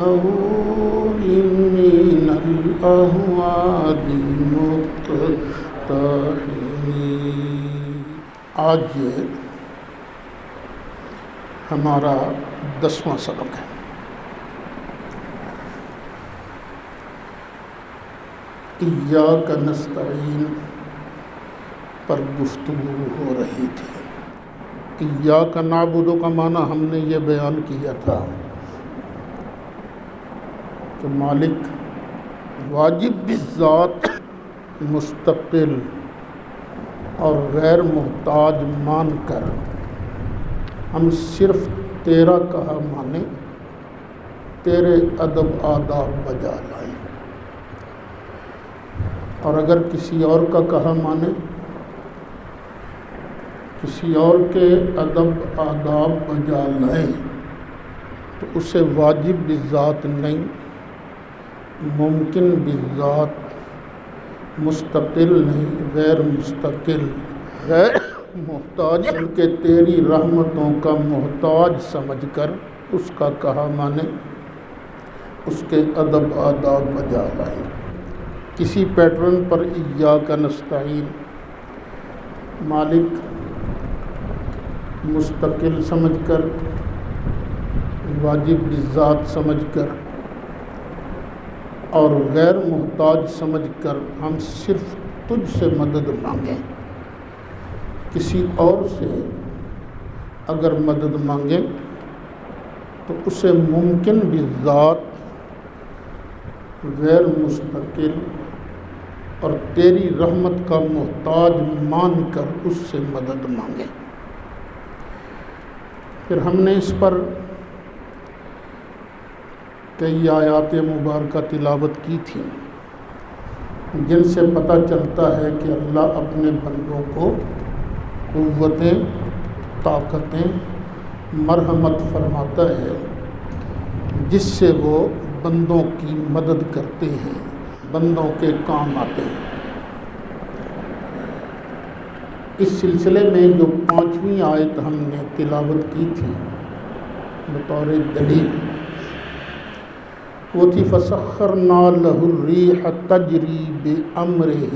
من الأهوال مقتحمين۔ آج ہمارا 10واں سبق ہے۔ ایاک نستعین پر گفتگو ہو رہی تھی۔ ایاک نعبد کا معنی ہم نے یہ بیان کیا تھا کہ مالک واجب بالذات، مستقل اور غیر محتاج مان کر ہم صرف تیرا کہا مانیں، تیرے ادب آداب بجا لائیں، اور اگر کسی اور کا کہا مانیں، کسی اور کے ادب آداب بجا لائیں تو اسے واجب بالذات نہیں، ممکن بالذات، مستقل نہیں، غیر مستقل، غیر محتاج کہ تیری رحمتوں کا محتاج سمجھ کر اس کا کہا مانے، اس کے ادب آداب بجا لائیں۔ کسی پیٹرن پر ایاک نستعین، مالک مستقل سمجھ کر، واجب بالذات سمجھ کر اور غیر محتاج سمجھ کر ہم صرف تجھ سے مدد مانگیں۔ کسی اور سے اگر مدد مانگیں تو اسے ممکن بالذات، غیر مستقل اور تیری رحمت کا محتاج مان کر اس سے مدد مانگیں۔ پھر ہم نے اس پر کئی آیات مبارکہ تلاوت کی تھی جن سے پتہ چلتا ہے کہ اللہ اپنے بندوں کو قوتیں، طاقتیں، مرحمت فرماتا ہے جس سے وہ بندوں کی مدد کرتے ہیں، بندوں کے کام آتے ہیں۔ اس سلسلے میں جو 5ویں آیت ہم نے تلاوت کی تھی بطور دلیل، وہ تھی فَسَخَّرْنَا لَهُ الرِّيحَ تَجْرِي بِأَمْرِهِ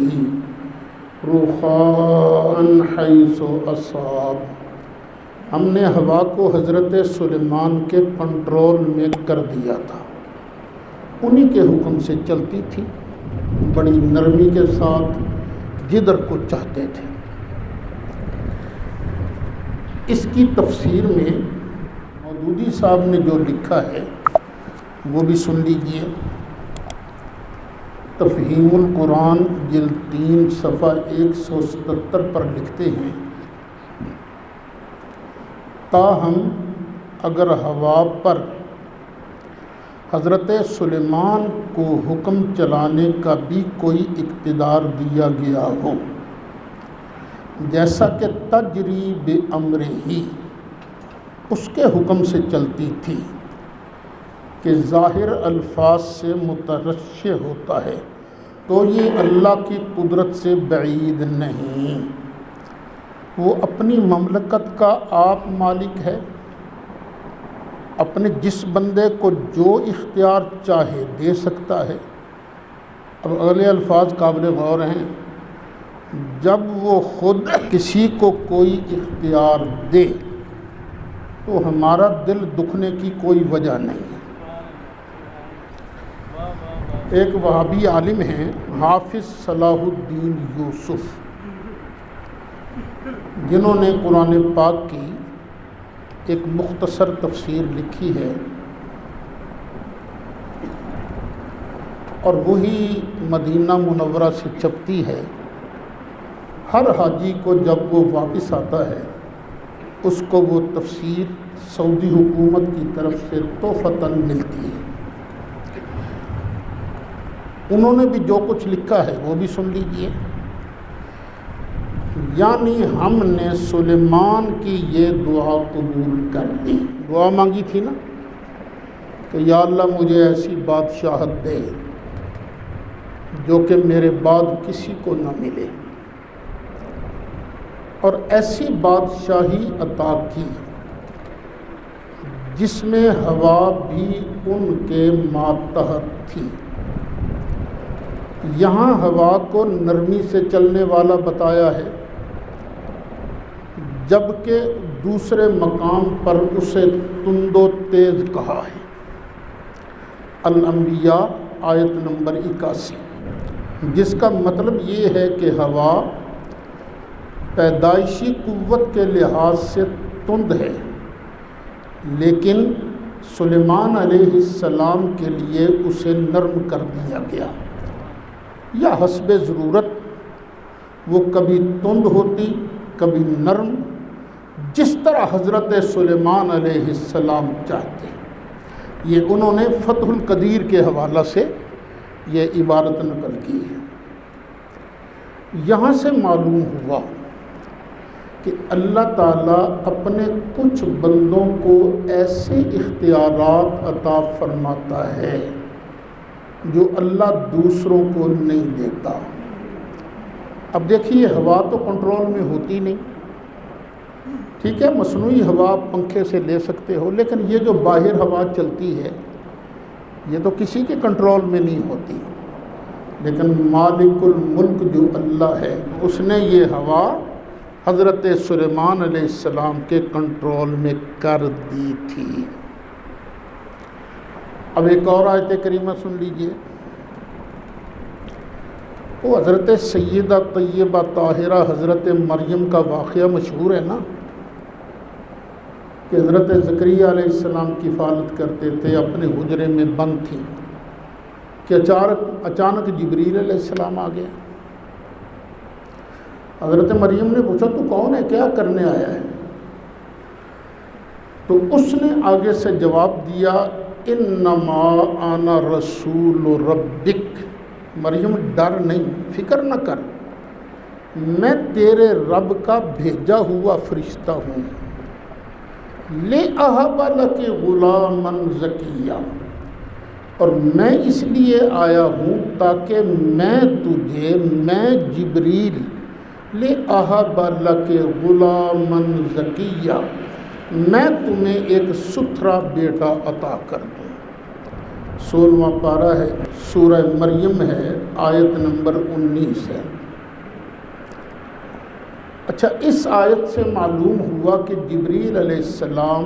رُخَاءً حَيْثُ أَصَابَ۔ ہم نے ہوا کو حضرت سلیمان کے کنٹرول میں کر دیا تھا، انہی کے حکم سے چلتی تھی، بڑی نرمی کے ساتھ جدھر کو چاہتے تھے۔ اس کی تفسیر میں مودودی صاحب نے جو لکھا ہے وہ بھی سن لیجئے۔ تفہیم القرآن جلد 3 صفحہ 177 پر لکھتے ہیں، تاہم اگر ہوا پر حضرت سلیمان کو حکم چلانے کا بھی کوئی اقتدار دیا گیا ہو، جیسا کہ تجری بامرہ اس کے حکم سے چلتی تھی کہ ظاہر الفاظ سے مترشح ہوتا ہے، تو یہ اللہ کی قدرت سے بعید نہیں۔ وہ اپنی مملکت کا آپ مالک ہے، اپنے جس بندے کو جو اختیار چاہے دے سکتا ہے۔ اب اگلے الفاظ قابل غور ہیں، جب وہ خود کسی کو کوئی اختیار دے تو ہمارا دل دکھنے کی کوئی وجہ نہیں ہے۔ ایک وہابی عالم ہیں حافظ صلاح الدین یوسف، جنہوں نے قرآن پاک کی ایک مختصر تفسیر لکھی ہے، اور وہی مدینہ منورہ سے چھپتی ہے۔ ہر حاجی کو جب وہ واپس آتا ہے اس کو وہ تفسیر سعودی حکومت کی طرف سے تحفتاً ملتی ہے۔ انہوں نے بھی جو کچھ لکھا ہے وہ بھی سن لیجئے۔ یعنی ہم نے سلیمان کی یہ دعا قبول کر لی، دعا مانگی تھی نا کہ یا اللہ مجھے ایسی بادشاہت دے جو کہ میرے بعد کسی کو نہ ملے، اور ایسی بادشاہی عطا کی جس میں ہوا بھی ان کے ماتحت تھی۔ یہاں ہوا کو نرمی سے چلنے والا بتایا ہے، جبکہ دوسرے مقام پر اسے تند و تیز کہا ہے۔ الانبیاء آیت نمبر 81، جس کا مطلب یہ ہے کہ ہوا پیدائشی قوت کے لحاظ سے تند ہے، لیکن سلیمان علیہ السلام کے لیے اسے نرم کر دیا گیا، یا حسب ضرورت وہ کبھی تند ہوتی کبھی نرم، جس طرح حضرت سلیمان علیہ السلام چاہتے۔ یہ انہوں نے فتح القدیر کے حوالہ سے یہ عبارت نقل کی ہے۔ یہاں سے معلوم ہوا کہ اللہ تعالیٰ اپنے کچھ بندوں کو ایسے اختیارات عطا فرماتا ہے جو اللہ دوسروں کو نہیں دیتا۔ اب دیکھیے، ہوا تو کنٹرول میں ہوتی نہیں، ٹھیک ہے، مصنوعی ہوا پنکھے سے لے سکتے ہو، لیکن یہ جو باہر ہوا چلتی ہے یہ تو کسی کے کنٹرول میں نہیں ہوتی، لیکن مالک الملک جو اللہ ہے اس نے یہ ہوا حضرت سلیمان علیہ السلام کے کنٹرول میں کر دی تھی۔ اب ایک اور آیت کریمہ سن لیجئے، وہ حضرت سیدہ طیبہ طاہرہ حضرت مریم کا واقعہ مشہور ہے نا، کہ حضرت زکریا علیہ السلام کفالت کرتے تھے، اپنے حجرے میں بند تھیں کہ اچانک جبریل علیہ السلام آ گیا۔ حضرت مریم نے پوچھا تو کون ہے، کیا کرنے آیا ہے؟ تو اس نے آگے سے جواب دیا، انما انا رسول ربک، مریم ڈر نہیں، فکر نہ کر، میں تیرے رب کا بھیجا ہوا فرشتہ ہوں، لِأَهَبَ لَكِ غُلَامًا زَكِيًّا، اور میں اس لیے آیا ہوں تاکہ میں جبریل لِأَهَبَ لَكِ غُلَامًا زَكِيًّا، میں تمہیں ایک ستھرا بیٹا عطا کر دوں۔ 16واں پارہ ہے، سورہ مریم ہے، آیت نمبر 19 ہے۔ اچھا، اس آیت سے معلوم ہوا کہ جبریل علیہ السلام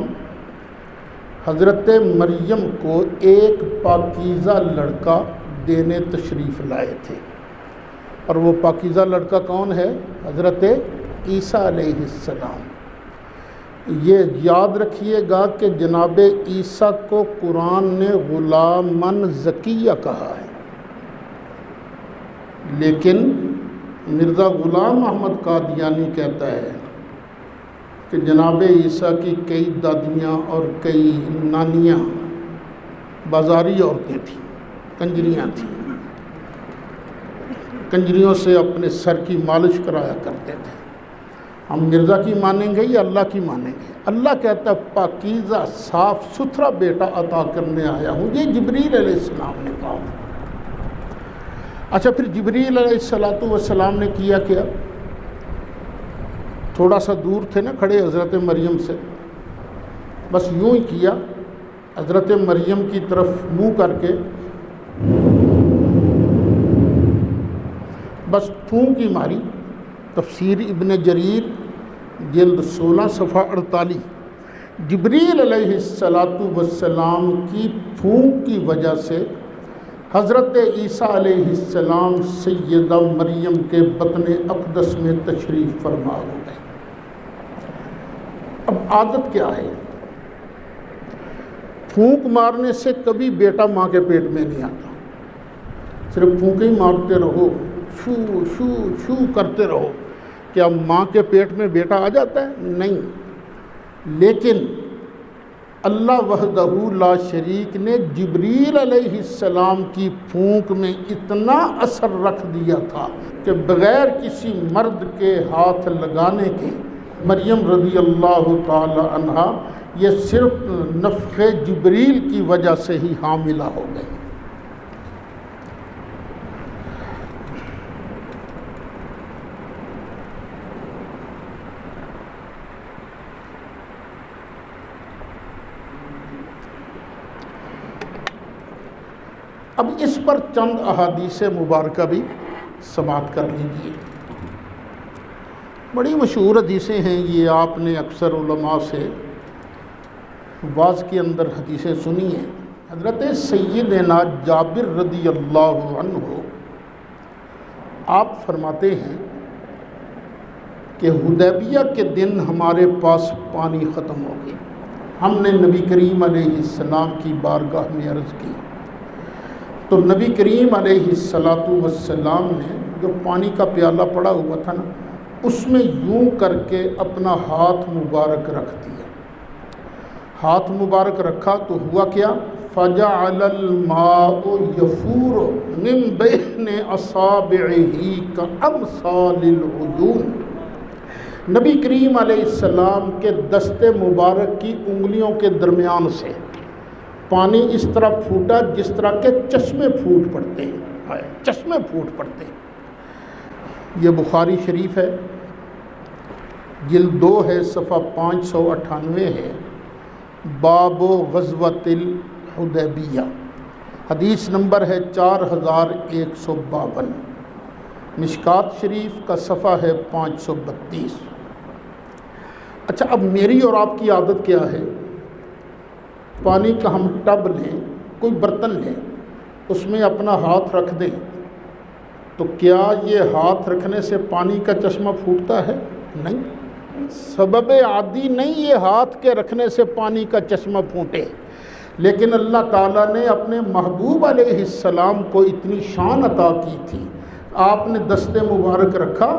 حضرت مریم کو ایک پاکیزہ لڑکا دینے تشریف لائے تھے، اور وہ پاکیزہ لڑکا کون ہے؟ حضرت عیسیٰ علیہ السلام۔ یہ یاد رکھیے گا کہ جناب عیسیٰ کو قرآن نے غلامً زکیہ کہا ہے، لیکن مرزا غلام احمد قادیانی کہتا ہے کہ جناب عیسیٰ کی کئی دادیاں اور کئی نانیاں بازاری عورتیں تھیں، کنجریاں تھیں، کنجریوں سے اپنے سر کی مالش کرایا کرتے تھے۔ ہم مرزا کی مانیں گے یا اللہ کی مانیں گے؟ اللہ کہتا ہے پاکیزہ صاف ستھرا بیٹا عطا کرنے آیا ہوں، یہ جبریل علیہ السلام نے کہا۔ اچھا، پھر جبریل علیہ السلام نے کیا کیا؟ تھوڑا سا دور تھے نا کھڑے حضرت مریم سے، بس یوں ہی کیا، حضرت مریم کی طرف منہ کر کے بس پھونک ہی ماری۔ تفسیر ابن جریر جلد 16 صفحہ 48، جبریل علیہ السلام کی پھونک کی وجہ سے حضرت عیسیٰ علیہ السلام سیدہ مریم کے بطن اقدس میں تشریف فرما ہو گئے۔ اب عادت کیا ہے؟ پھونک مارنے سے کبھی بیٹا ماں کے پیٹ میں نہیں آتا، صرف پھونک ہی مارتے رہو، شو شو شو کرتے رہو، کیا ماں کے پیٹ میں بیٹا آ جاتا ہے؟ نہیں، لیکن اللہ وحدہ لا شریک نے جبریل علیہ السلام کی پھونک میں اتنا اثر رکھ دیا تھا کہ بغیر کسی مرد کے ہاتھ لگانے کے مریم رضی اللہ تعالی عنہا یہ صرف نفخ جبریل کی وجہ سے ہی حاملہ ہو گئی۔ اب اس پر چند احادیث مبارکہ بھی سماعت کر لیجیے۔ بڑی مشہور حدیثیں ہیں، یہ آپ نے اکثر علماء سے واعظ کے اندر حدیثیں سنی ہیں۔ حضرت سیدنا جابر رضی اللہ عنہ آپ فرماتے ہیں کہ حدیبیہ کے دن ہمارے پاس پانی ختم ہو گیا۔ ہم نے نبی کریم علیہ السلام کی بارگاہ میں عرض کی تو نبی کریم علیہ السلام نے جو پانی کا پیالہ پڑا ہوا تھا نا، اس میں یوں کر کے اپنا ہاتھ مبارک رکھ دیا۔ ہاتھ مبارک رکھا تو ہوا کیا؟ فَجَعَلَ الْمَاءُ يَفُورُ مِن بَيْنِ أَصَابِعِهِ كَأَمْثَالِ الْعُيُونِ۔ نبی کریم علیہ السلام کے دست مبارک کی انگلیوں کے درمیان سے پانی اس طرح پھوٹا جس طرح کے چشمے پھوٹ پڑتے ہیں، چشمے پھوٹ پڑتے ہیں۔ یہ بخاری شریف ہے، جلد 2 ہے، صفحہ 598 ہے، باب غزوۃ الحدیبیہ، حدیث نمبر ہے 4152، مشکات شریف کا صفحہ ہے 532۔ اچھا، اب میری اور آپ کی عادت کیا ہے؟ پانی کا ہم ٹب لیں، کوئی برتن لیں، اس میں اپنا ہاتھ رکھ دیں، تو کیا یہ ہاتھ رکھنے سے پانی کا چشمہ پھوٹتا ہے؟ نہیں، سبب عادی نہیں یہ ہاتھ کے رکھنے سے پانی کا چشمہ پھوٹے، لیکن اللہ تعالیٰ نے اپنے محبوب علیہ السلام کو اتنی شان عطا کی تھی، آپ نے دست مبارک رکھا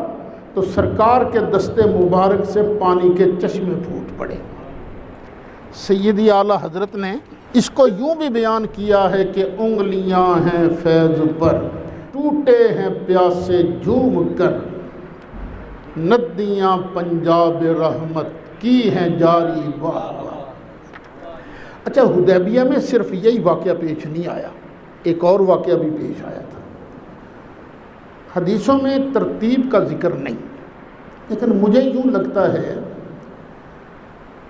تو سرکار کے دست مبارک سے پانی کے چشمے پھوٹ پڑے۔ سیدی اعلیٰ حضرت نے اس کو یوں بھی بیان کیا ہے کہ انگلیاں ہیں فیض پر، ٹوٹے ہیں پیاسے جھوم کر، ندیاں پنجاب رحمت کی ہیں جاری واہ واہ۔ اچھا، حدیبیہ میں صرف یہی واقعہ پیش نہیں آیا، ایک اور واقعہ بھی پیش آیا تھا۔ حدیثوں میں ترتیب کا ذکر نہیں، لیکن مجھے یوں لگتا ہے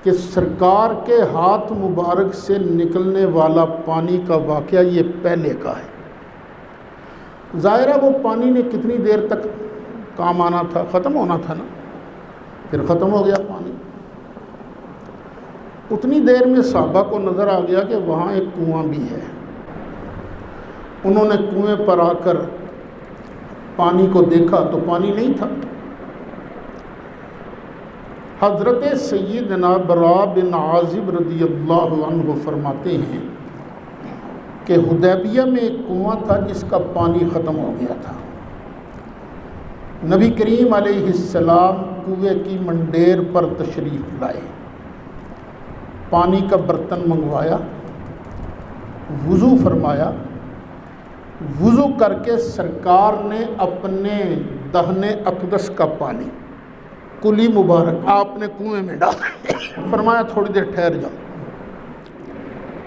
کہ سرکار کے ہاتھ مبارک سے نکلنے والا پانی کا واقعہ یہ پہلے کا ہے۔ ظاہر ہے وہ پانی نے کتنی دیر تک کام آنا تھا، ختم ہونا تھا نا، پھر ختم ہو گیا پانی۔ اتنی دیر میں صحابہ کو نظر آ گیا کہ وہاں ایک کنواں بھی ہے۔ انہوں نے کنویں پر آ کر پانی کو دیکھا تو پانی نہیں تھا۔ حضرت سیدنا براء بن عازب رضی اللہ عنہ فرماتے ہیں کہ حدیبیہ میں ایک کنواں تھا جس کا پانی ختم ہو گیا تھا۔ نبی کریم علیہ السلام کنویں کی منڈیر پر تشریف لائے، پانی کا برتن منگوایا، وضو فرمایا، وضو کر کے سرکار نے اپنے دہنے اقدس کا پانی کلی مبارک آپ نے کنویں میں ڈالا، فرمایا تھوڑی دیر ٹھہر جاؤ۔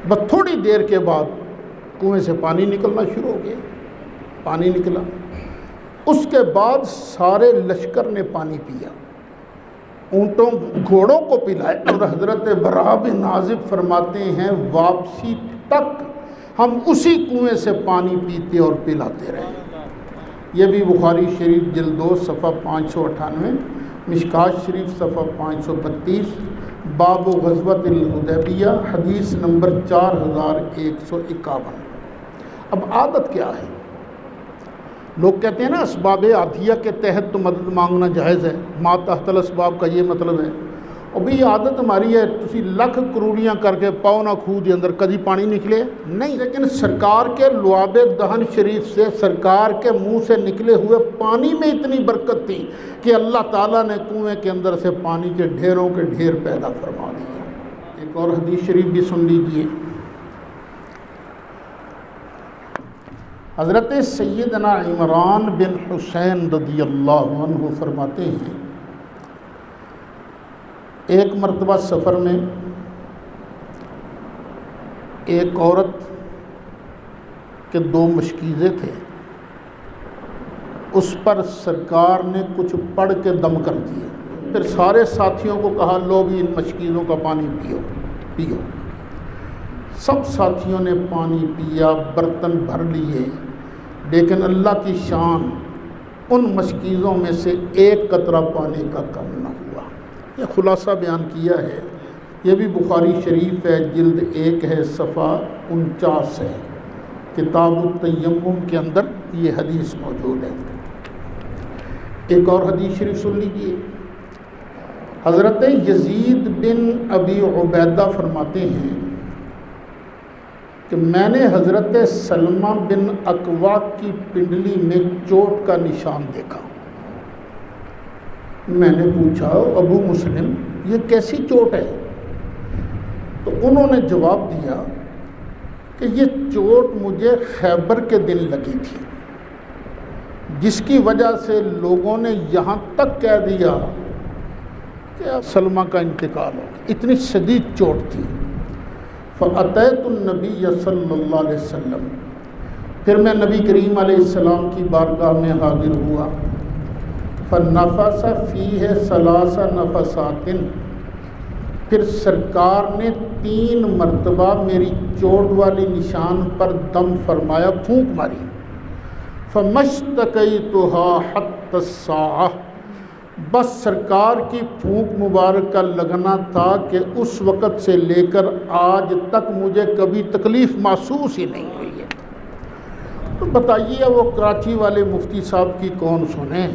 بس تھوڑی دیر کے بعد کنویں سے پانی نکلنا شروع ہو گیا، پانی نکلا۔ اس کے بعد سارے لشکر نے پانی پیا، اونٹوں گھوڑوں کو پلائے، اور حضرت براء بن عازب فرماتے ہیں واپسی تک ہم اسی کنویں سے پانی پیتے اور پلاتے رہے۔ یہ بھی بخاری شریف جلد 2 صفحہ 598، مشکات شریف صفحہ 532، باب غزوۃ الحدیبیہ، حدیث نمبر 4151۔ اب عادت کیا ہے؟ لوگ کہتے ہیں نا اسباب عادیہ کے تحت تو مدد مانگنا جائز ہے، ما تحت الاسباب کا یہ مطلب ہے۔ اور بھی عادت ہماری ہے تسی لکھ کروڑیاں کر کے پاؤ نہ خوہ دے اندر کدی پانی نکلے نہیں، لیکن سرکار کے لعاب دہن شریف سے، سرکار کے منہ سے نکلے ہوئے پانی میں اتنی برکت تھی کہ اللہ تعالیٰ نے کنویں کے اندر سے پانی کے ڈھیروں کے ڈھیر پیدا فرما دیا۔ ایک اور حدیث شریف بھی سن لیجئے۔ حضرت سیدنا عمران بن حسین رضی اللہ عنہ فرماتے ہیں ایک مرتبہ سفر میں ایک عورت کے 2 مشکیزے تھے، اس پر سرکار نے کچھ پڑھ کے دم کر دیے، پھر سارے ساتھیوں کو کہا لو بھی ان مشکیزوں کا پانی پیو۔ سب ساتھیوں نے پانی پیا، برتن بھر لیے، لیکن اللہ کی شان ان مشکیزوں میں سے ایک قطرہ پانی کا کم نہ ہوا۔ یہ خلاصہ بیان کیا ہے، یہ بھی بخاری شریف ہے، جلد 1 ہے، صفحہ 49 ہے، کتاب التیمم کے اندر یہ حدیث موجود ہے۔ ایک اور حدیث شریف سن لیجیے۔ حضرت یزید بن ابی عبیدہ فرماتے ہیں کہ میں نے حضرت سلمہ بن اکوع کی پنڈلی میں چوٹ کا نشان دیکھا۔ میں نے پوچھا ابو مسلم یہ کیسی چوٹ ہے؟ تو انہوں نے جواب دیا کہ یہ چوٹ مجھے خیبر کے دن لگی تھی، جس کی وجہ سے لوگوں نے یہاں تک کہہ دیا کہ سلمہ کا انتقال ہو گیا، اتنی شدید چوٹ تھی۔ فَأَتَيْتُ النَّبِيَّ صلی اللہ علیہ وسلم، پھر میں نبی کریم علیہ السلام کی بارگاہ میں حاضر ہوا۔ فَنَفَسَ فِيهِ 3 نَفَسَاتٍ، پھر سرکار نے 3 مرتبہ میری چوٹ والی نشان پر دم فرمایا، پھونک ماری۔ فَمَشْتَكَيْتُهَا حَتَّى السَّاعَةِ، بس سرکار کی پھونک مبارک کا لگنا تھا کہ اس وقت سے لے کر آج تک مجھے کبھی تکلیف محسوس ہی نہیں ہوئی ہے۔ تو بتائیے وہ کراچی والے مفتی صاحب کی کون سنیں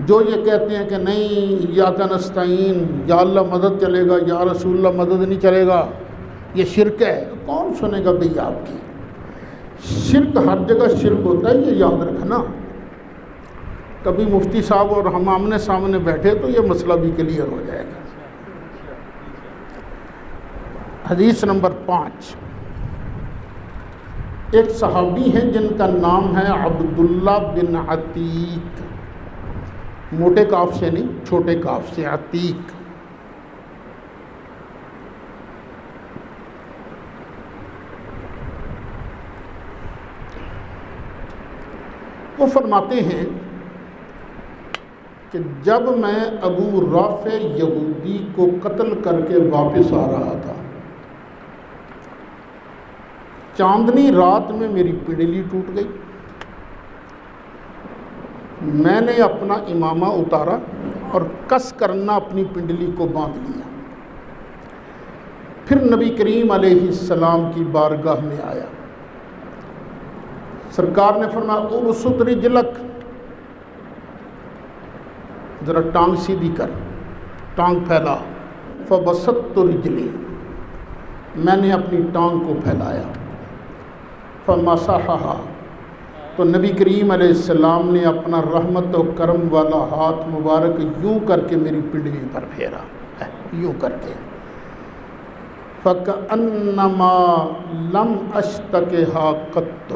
جو یہ کہتے ہیں کہ نہیں یا کا نستعین، یا اللہ مدد چلے گا، یا رسول اللہ مدد نہیں چلے گا، یہ شرک ہے۔ کون سنے گا بھئی آپ کی؟ شرک ہر جگہ شرک ہوتا ہے، یہ یاد رکھنا۔ کبھی مفتی صاحب اور ہم آمنے سامنے بیٹھے تو یہ مسئلہ بھی کلیئر ہو جائے گا۔ حدیث نمبر 5، ایک صحابی ہیں جن کا نام ہے عبداللہ بن عتیق، موٹے کاف سے نہیں، چھوٹے کاف سے عتیق۔ وہ فرماتے ہیں کہ جب میں ابو رافع یہودی کو قتل کر کے واپس آ رہا تھا، چاندنی رات میں میری پنڈلی ٹوٹ گئی۔ میں نے اپنا امامہ اتارا اور کس کرنا اپنی پنڈلی کو باندھ لیا۔ پھر نبی کریم علیہ السلام کی بارگاہ میں آیا۔ سرکار نے فرمایا ابسط رجلک، ذرا ٹانگ سیدھی کر، ٹانگ پھیلا۔ فبسطت رجلی، میں نے اپنی ٹانگ کو پھیلایا۔ فمسحھا، تو نبی کریم علیہ السلام نے اپنا رحمت و کرم والا ہاتھ مبارک یوں کر کے میری پنڈلی پر پھیرا، یوں کر کے۔ فَكَأَنَّمَا لَمْ أَشْتَكِهَا قَطُّ،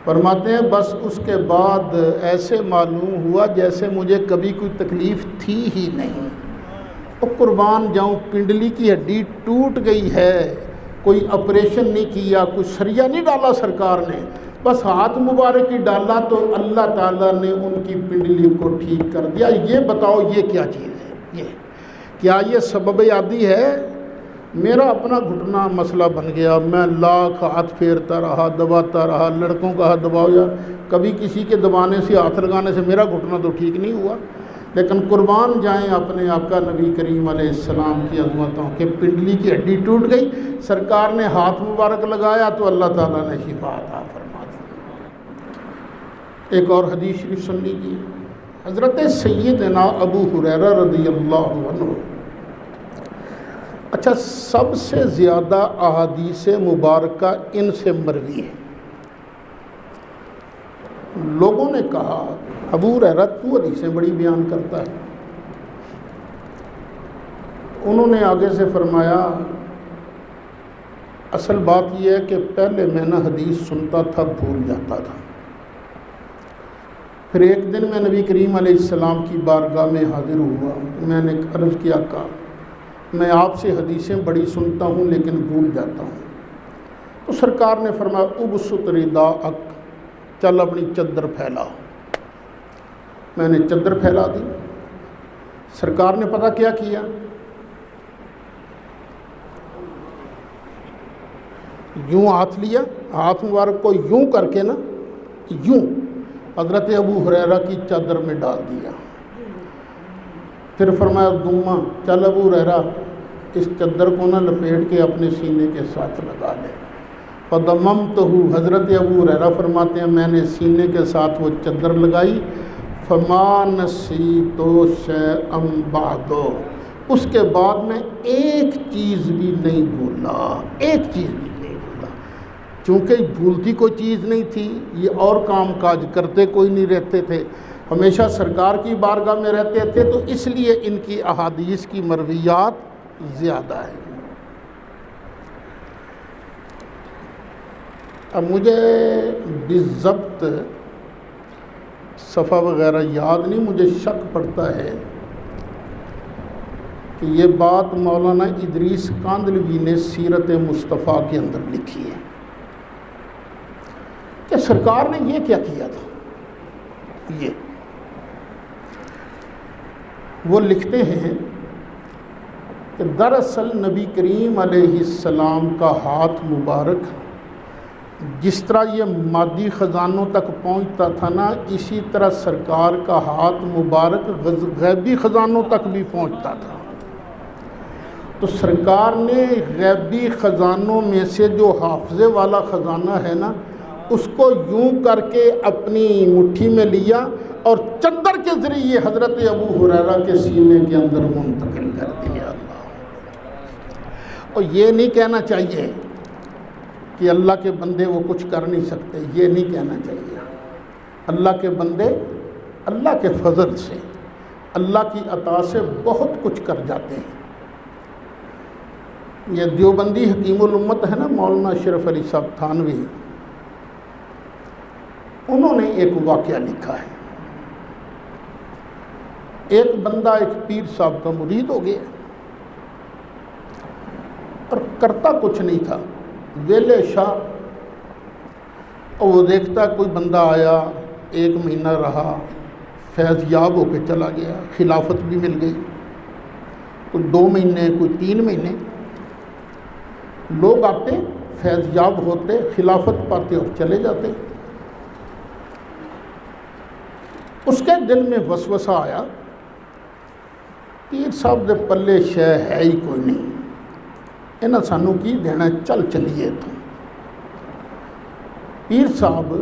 فرماتے ہیں بس اس کے بعد ایسے معلوم ہوا جیسے مجھے کبھی کوئی تکلیف تھی ہی نہیں۔ اور قربان جاؤں، پنڈلی کی ہڈی ٹوٹ گئی ہے، کوئی آپریشن نہیں کیا، کوئی سریا نہیں ڈالا سرکار نے، بس ہاتھ مبارک ہی ڈالا تو اللہ تعالیٰ نے ان کی پنڈلی کو ٹھیک کر دیا۔ یہ بتاؤ یہ کیا چیز ہے؟ یہ کیا یہ سبب عادی ہے؟ میرا اپنا گھٹنا مسئلہ بن گیا، میں لاکھ ہاتھ پھیرتا رہا، دباتا رہا، لڑکوں کا ہاتھ دباؤ یار، کبھی کسی کے دبانے سے، ہاتھ لگانے سے میرا گھٹنا تو ٹھیک نہیں ہوا۔ لیکن قربان جائیں اپنے آقا نبی کریم علیہ السلام کی عظمتوں کہ پنڈلی کی ہڈی ٹوٹ گئی، سرکار نے ہاتھ مبارک لگایا تو اللہ تعالیٰ نے شفا عطا فرما دی۔ ایک اور حدیث شریف سن لیجیے۔ حضرت سیدنا ابو ہریرہ رضی اللہ عنہ، اچھا سب سے زیادہ احادیث مبارکہ ان سے مروی ہے۔ لوگوں نے کہا ابو ہریرہ تو حدیثیں بڑی بیان کرتا ہے۔ انہوں نے آگے سے فرمایا اصل بات یہ ہے کہ پہلے میں نے حدیث سنتا تھا بھول جاتا تھا، پھر ایک دن میں نبی کریم علیہ السلام کی بارگاہ میں حاضر ہوا، میں نے عرض کیا کہ میں آپ سے حدیثیں بڑی سنتا ہوں لیکن بھول جاتا ہوں۔ تو سرکار نے فرمایا ابسط رداءک، چل اپنی چادر پھیلا۔ میں نے چادر پھیلا دی۔ سرکار نے پتہ کیا کیا؟ یوں ہاتھ لیا، ہاتھ مبارک کو یوں کر کے نا، یوں حضرت ابو ہریرہ کی چادر میں ڈال دیا۔ پھر فرمایا دما چل ابو ہریرہ اس چادر کو نہ لپیٹ کے اپنے سینے کے ساتھ لگا لے۔ فضممتہ، حضرت ابو ہریرہ فرماتے ہیں میں نے سینے کے ساتھ وہ چادر لگائی۔ فما نسیت شیئا بعد، اس کے بعد میں ایک چیز بھی نہیں بھولا، ایک چیز بھی نہیں بھولا، چونکہ بھولتی کوئی چیز نہیں تھی، یہ اور کام کاج کرتے کوئی نہیں رہتے تھے، ہمیشہ سرکار کی بارگاہ میں رہتے تھے، تو اس لیے ان کی احادیث کی مرویات زیادہ ہیں۔ اب مجھے بالضبط صفحہ وغیرہ یاد نہیں، مجھے شک پڑتا ہے کہ یہ بات مولانا ادریس کاندھلوی نے سیرت مصطفیٰ کے اندر لکھی ہے کہ سرکار نے یہ کیا کیا تھا۔ یہ وہ لکھتے ہیں کہ دراصل نبی کریم علیہ السلام کا ہاتھ مبارک جس طرح یہ مادی خزانوں تک پہنچتا تھا نا، اسی طرح سرکار کا ہاتھ مبارک غیبی خزانوں تک بھی پہنچتا تھا۔ تو سرکار نے غیبی خزانوں میں سے جو حافظے والا خزانہ ہے نا، اس کو یوں کر کے اپنی مٹھی میں لیا اور چادر کے ذریعے حضرت ابو ہریرہ کے سینے کے اندر منتقل کر دیا۔ اور یہ نہیں کہنا چاہیے کہ اللہ کے بندے وہ کچھ کر نہیں سکتے، یہ نہیں کہنا چاہیے۔ اللہ کے بندے اللہ کے فضل سے، اللہ کی عطا سے بہت کچھ کر جاتے ہیں۔ یہ دیوبندی حکیم الامت ہے نا مولانا اشرف علی صاحب تھانوی، انہوں نے ایک واقعہ لکھا ہے۔ ایک بندہ ایک پیر صاحب کا مرید ہو گیا اور کرتا کچھ نہیں تھا، ویلے شاہ، اور وہ دیکھتا کوئی بندہ آیا، ایک مہینہ رہا، فیض یاب ہو کے چلا گیا، خلافت بھی مل گئی، کوئی 2 مہینے کوئی 3 مہینے، لوگ آتے فیض یاب ہوتے، خلافت پاتے اور چلے جاتے۔ اس کے دل میں وسوسہ آیا، پیر صاحب دے پلے شے ہے ہی کوئی نہیں، انہاں سانوں کی دینا، چل چلیے تو۔ پیر صاحب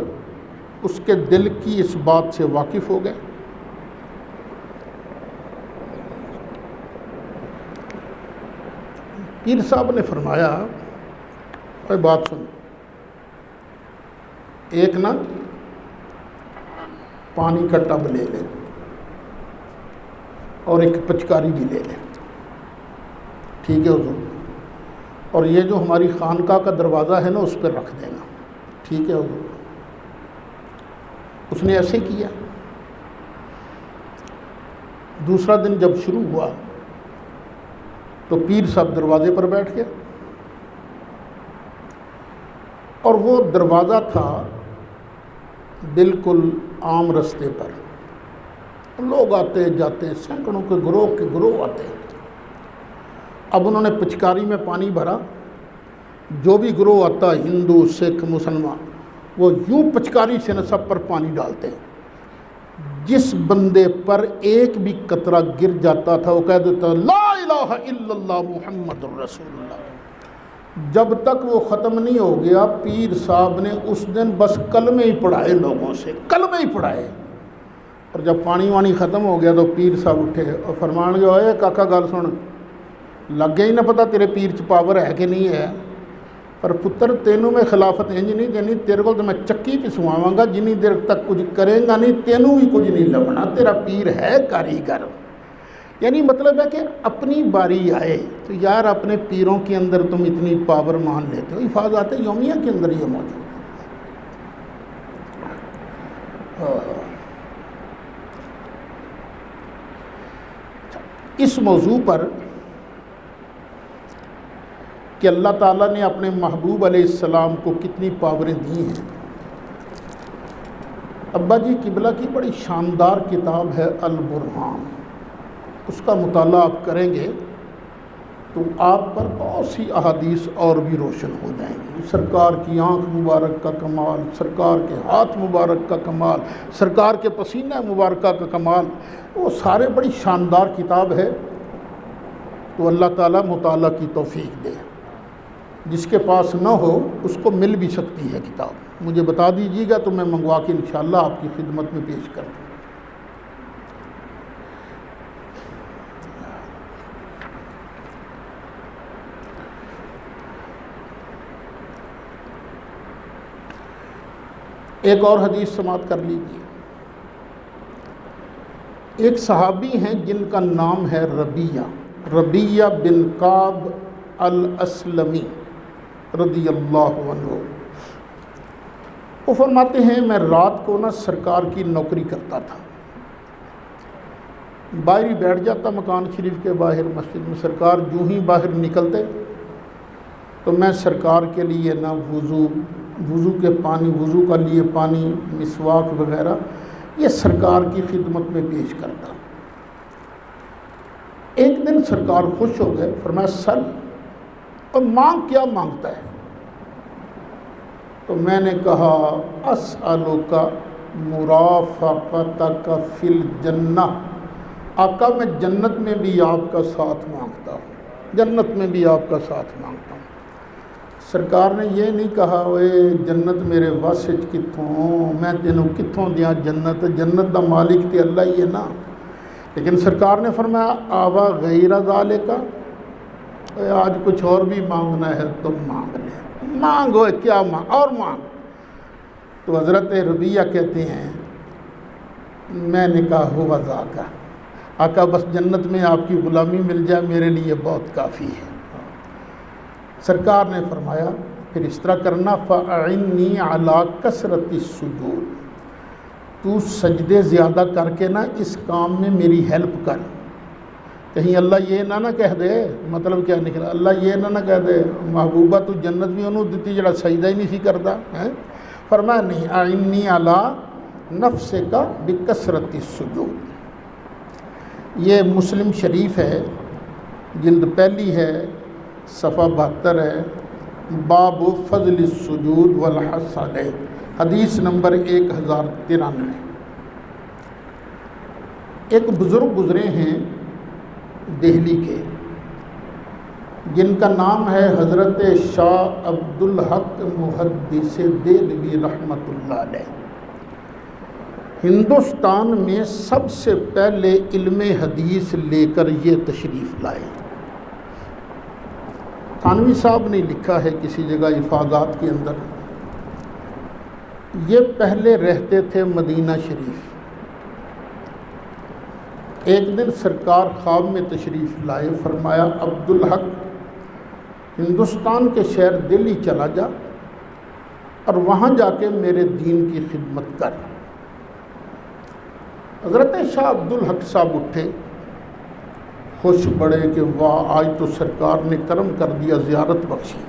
اس کے دل کی اس بات سے واقف ہو گئے۔ پیر صاحب نے فرمایا اے بات سن، ایک نا پانی کا ٹب لے لے اور ایک پچکاری بھی لے لے، ٹھیک ہے حضور، اور یہ جو ہماری خانقاہ کا دروازہ ہے نا اس پہ رکھ دینا، ٹھیک ہے حضور۔ اس نے ایسے کیا۔ دوسرا دن جب شروع ہوا تو پیر صاحب دروازے پر بیٹھ گیا، اور وہ دروازہ تھا بالکل عام رستے پر، لوگ آتے جاتے، سینکڑوں کے گروہ آتے۔ اب انہوں نے پچکاری میں پانی بھرا، جو بھی گروہ آتا، ہندو سکھ مسلمان، وہ یوں پچکاری سے نہ سب پر پانی ڈالتے، جس بندے پر ایک بھی قطرہ گر جاتا تھا وہ کہہ دیتا لا الہ الا اللہ محمد الرسول اللہ۔ جب تک وہ ختم نہیں ہو گیا، پیر صاحب نے اس دن بس کلمے ہی پڑھائے، لوگوں سے کلمے ہی پڑھائے۔ اور جب پانی وانی ختم ہو گیا تو پیر صاحب اٹھے اور فرمان لگے اے کاکا گل سن، لگ گیا ہی نہ پتا تیرے پیر چ پاور ہے کہ نہیں ہے، پر پتر تینوں میں خلافت انج نہیں دینی، تیرے کو تو میں چکی پسواواں گا، جنی دیر تک کچھ کرے گا نہیں تینوں بھی کچھ نہیں لبنا، تیرا پیر ہے کاریگر۔ یعنی مطلب ہے کہ اپنی باری آئے تو یار اپنے پیروں کے اندر تم اتنی پاور مان لیتے ہو۔ حفاظات یومیہ کے اندر یہ موجود ہے۔ اس موضوع پر کہ اللہ تعالیٰ نے اپنے محبوب علیہ السلام کو کتنی پاوریں دی ہیں، ابا جی قبلہ کی بڑی شاندار کتاب ہے البرہان، اس کا مطالعہ آپ کریں گے تو آپ پر بہت سی احادیث اور بھی روشن ہو جائیں گی۔ سرکار کی آنکھ مبارک کا کمال، سرکار کے ہاتھ مبارک کا کمال، سرکار کے پسینہ مبارکہ کا کمال، وہ سارے بڑی شاندار کتاب ہے۔ تو اللہ تعالیٰ مطالعہ کی توفیق دے، جس کے پاس نہ ہو اس کو مل بھی سکتی ہے کتاب، مجھے بتا دیجیے گا تو میں منگوا کے انشاءاللہ آپ کی خدمت میں پیش کر دوں۔ ایک اور حدیث سماعت کر لیجیے۔ ایک صحابی ہیں جن کا نام ہے ربیہ بن کعب الاسلمی رضی اللہ عنہ۔ وہ فرماتے ہیں میں رات کو سرکار کی نوکری کرتا تھا، باہر ہی بیٹھ جاتا مکان شریف کے باہر مسجد میں، سرکار جو ہی باہر نکلتے تو میں سرکار کے لیے وضو کے پانی، وضو کا لیے پانی، مسواک وغیرہ یہ سرکار کی خدمت میں پیش کرتا۔ ایک دن سرکار خوش ہو گئے، فرمایا سل، اور مانگ کیا مانگتا ہے؟ تو میں نے کہا اسألک مرافقتک فی الجنہ، آقا میں جنت میں بھی آپ کا ساتھ مانگتا ہوں، جنت میں بھی آپ کا ساتھ مانگتا ہوں۔ سرکار نے یہ نہیں کہا اوے جنت میرے واسع کتوں، میں تینوں کتوں دیاں جنت، جنت دا مالک تے اللہ ہی ہے نا۔ لیکن سرکار نے فرمایا آوا غیر ذالک، آج کچھ اور بھی مانگنا ہے تو مانگ لے، مانگو کیا مانگ اور مانگ۔ تو حضرت ربیہ کہتے ہیں میں نے کہا ہوا ذاک، آقا بس جنت میں آپ کی غلامی مل جائے میرے لیے بہت کافی ہے۔ سرکار نے فرمایا پھر اس طرح کرنا فَأَعِنِّي عَلَىٰ كَثْرَةِ السُّجُودِ، تو سجدے زیادہ کر کے اس کام میں میری ہیلپ کر۔ کہیں اللہ یہ نہ کہہ دے، مطلب کیا نکلا، اللہ یہ نہ کہہ دے محبوبہ تو جنت بھی انہوں دیتی جڑا سجدہ ہی نہیں سی کرتا ہے۔ فرمایا نہیں، أَعِنِّي عَلَىٰ نَفْسِكَ بِكَثْرَةِ السُّجُودِ۔ یہ مسلم شریف ہے، جلد پہلی ہے، صفحہ 72 ہے، باب فضل السجود والحث علیہ، حدیث نمبر 1093۔ ایک بزرگ گزرے ہیں دہلی کے، جن کا نام ہے حضرت شاہ عبدالحق محدث دہلوی رحمۃ اللہ علیہ۔ ہندوستان میں سب سے پہلے علم حدیث لے کر یہ تشریف لائے۔ تھانوی صاحب نے لکھا ہے کسی جگہ افادات کے اندر، یہ پہلے رہتے تھے مدینہ شریف۔ ایک دن سرکار خواب میں تشریف لائے، فرمایا عبدالحق ہندوستان کے شہر دلی چلا جا اور وہاں جا کے میرے دین کی خدمت کر۔ حضرت شاہ عبدالحق صاحب اٹھے، خوش بڑے کہ واہ آج تو سرکار نے کرم کر دیا، زیارت بخشی۔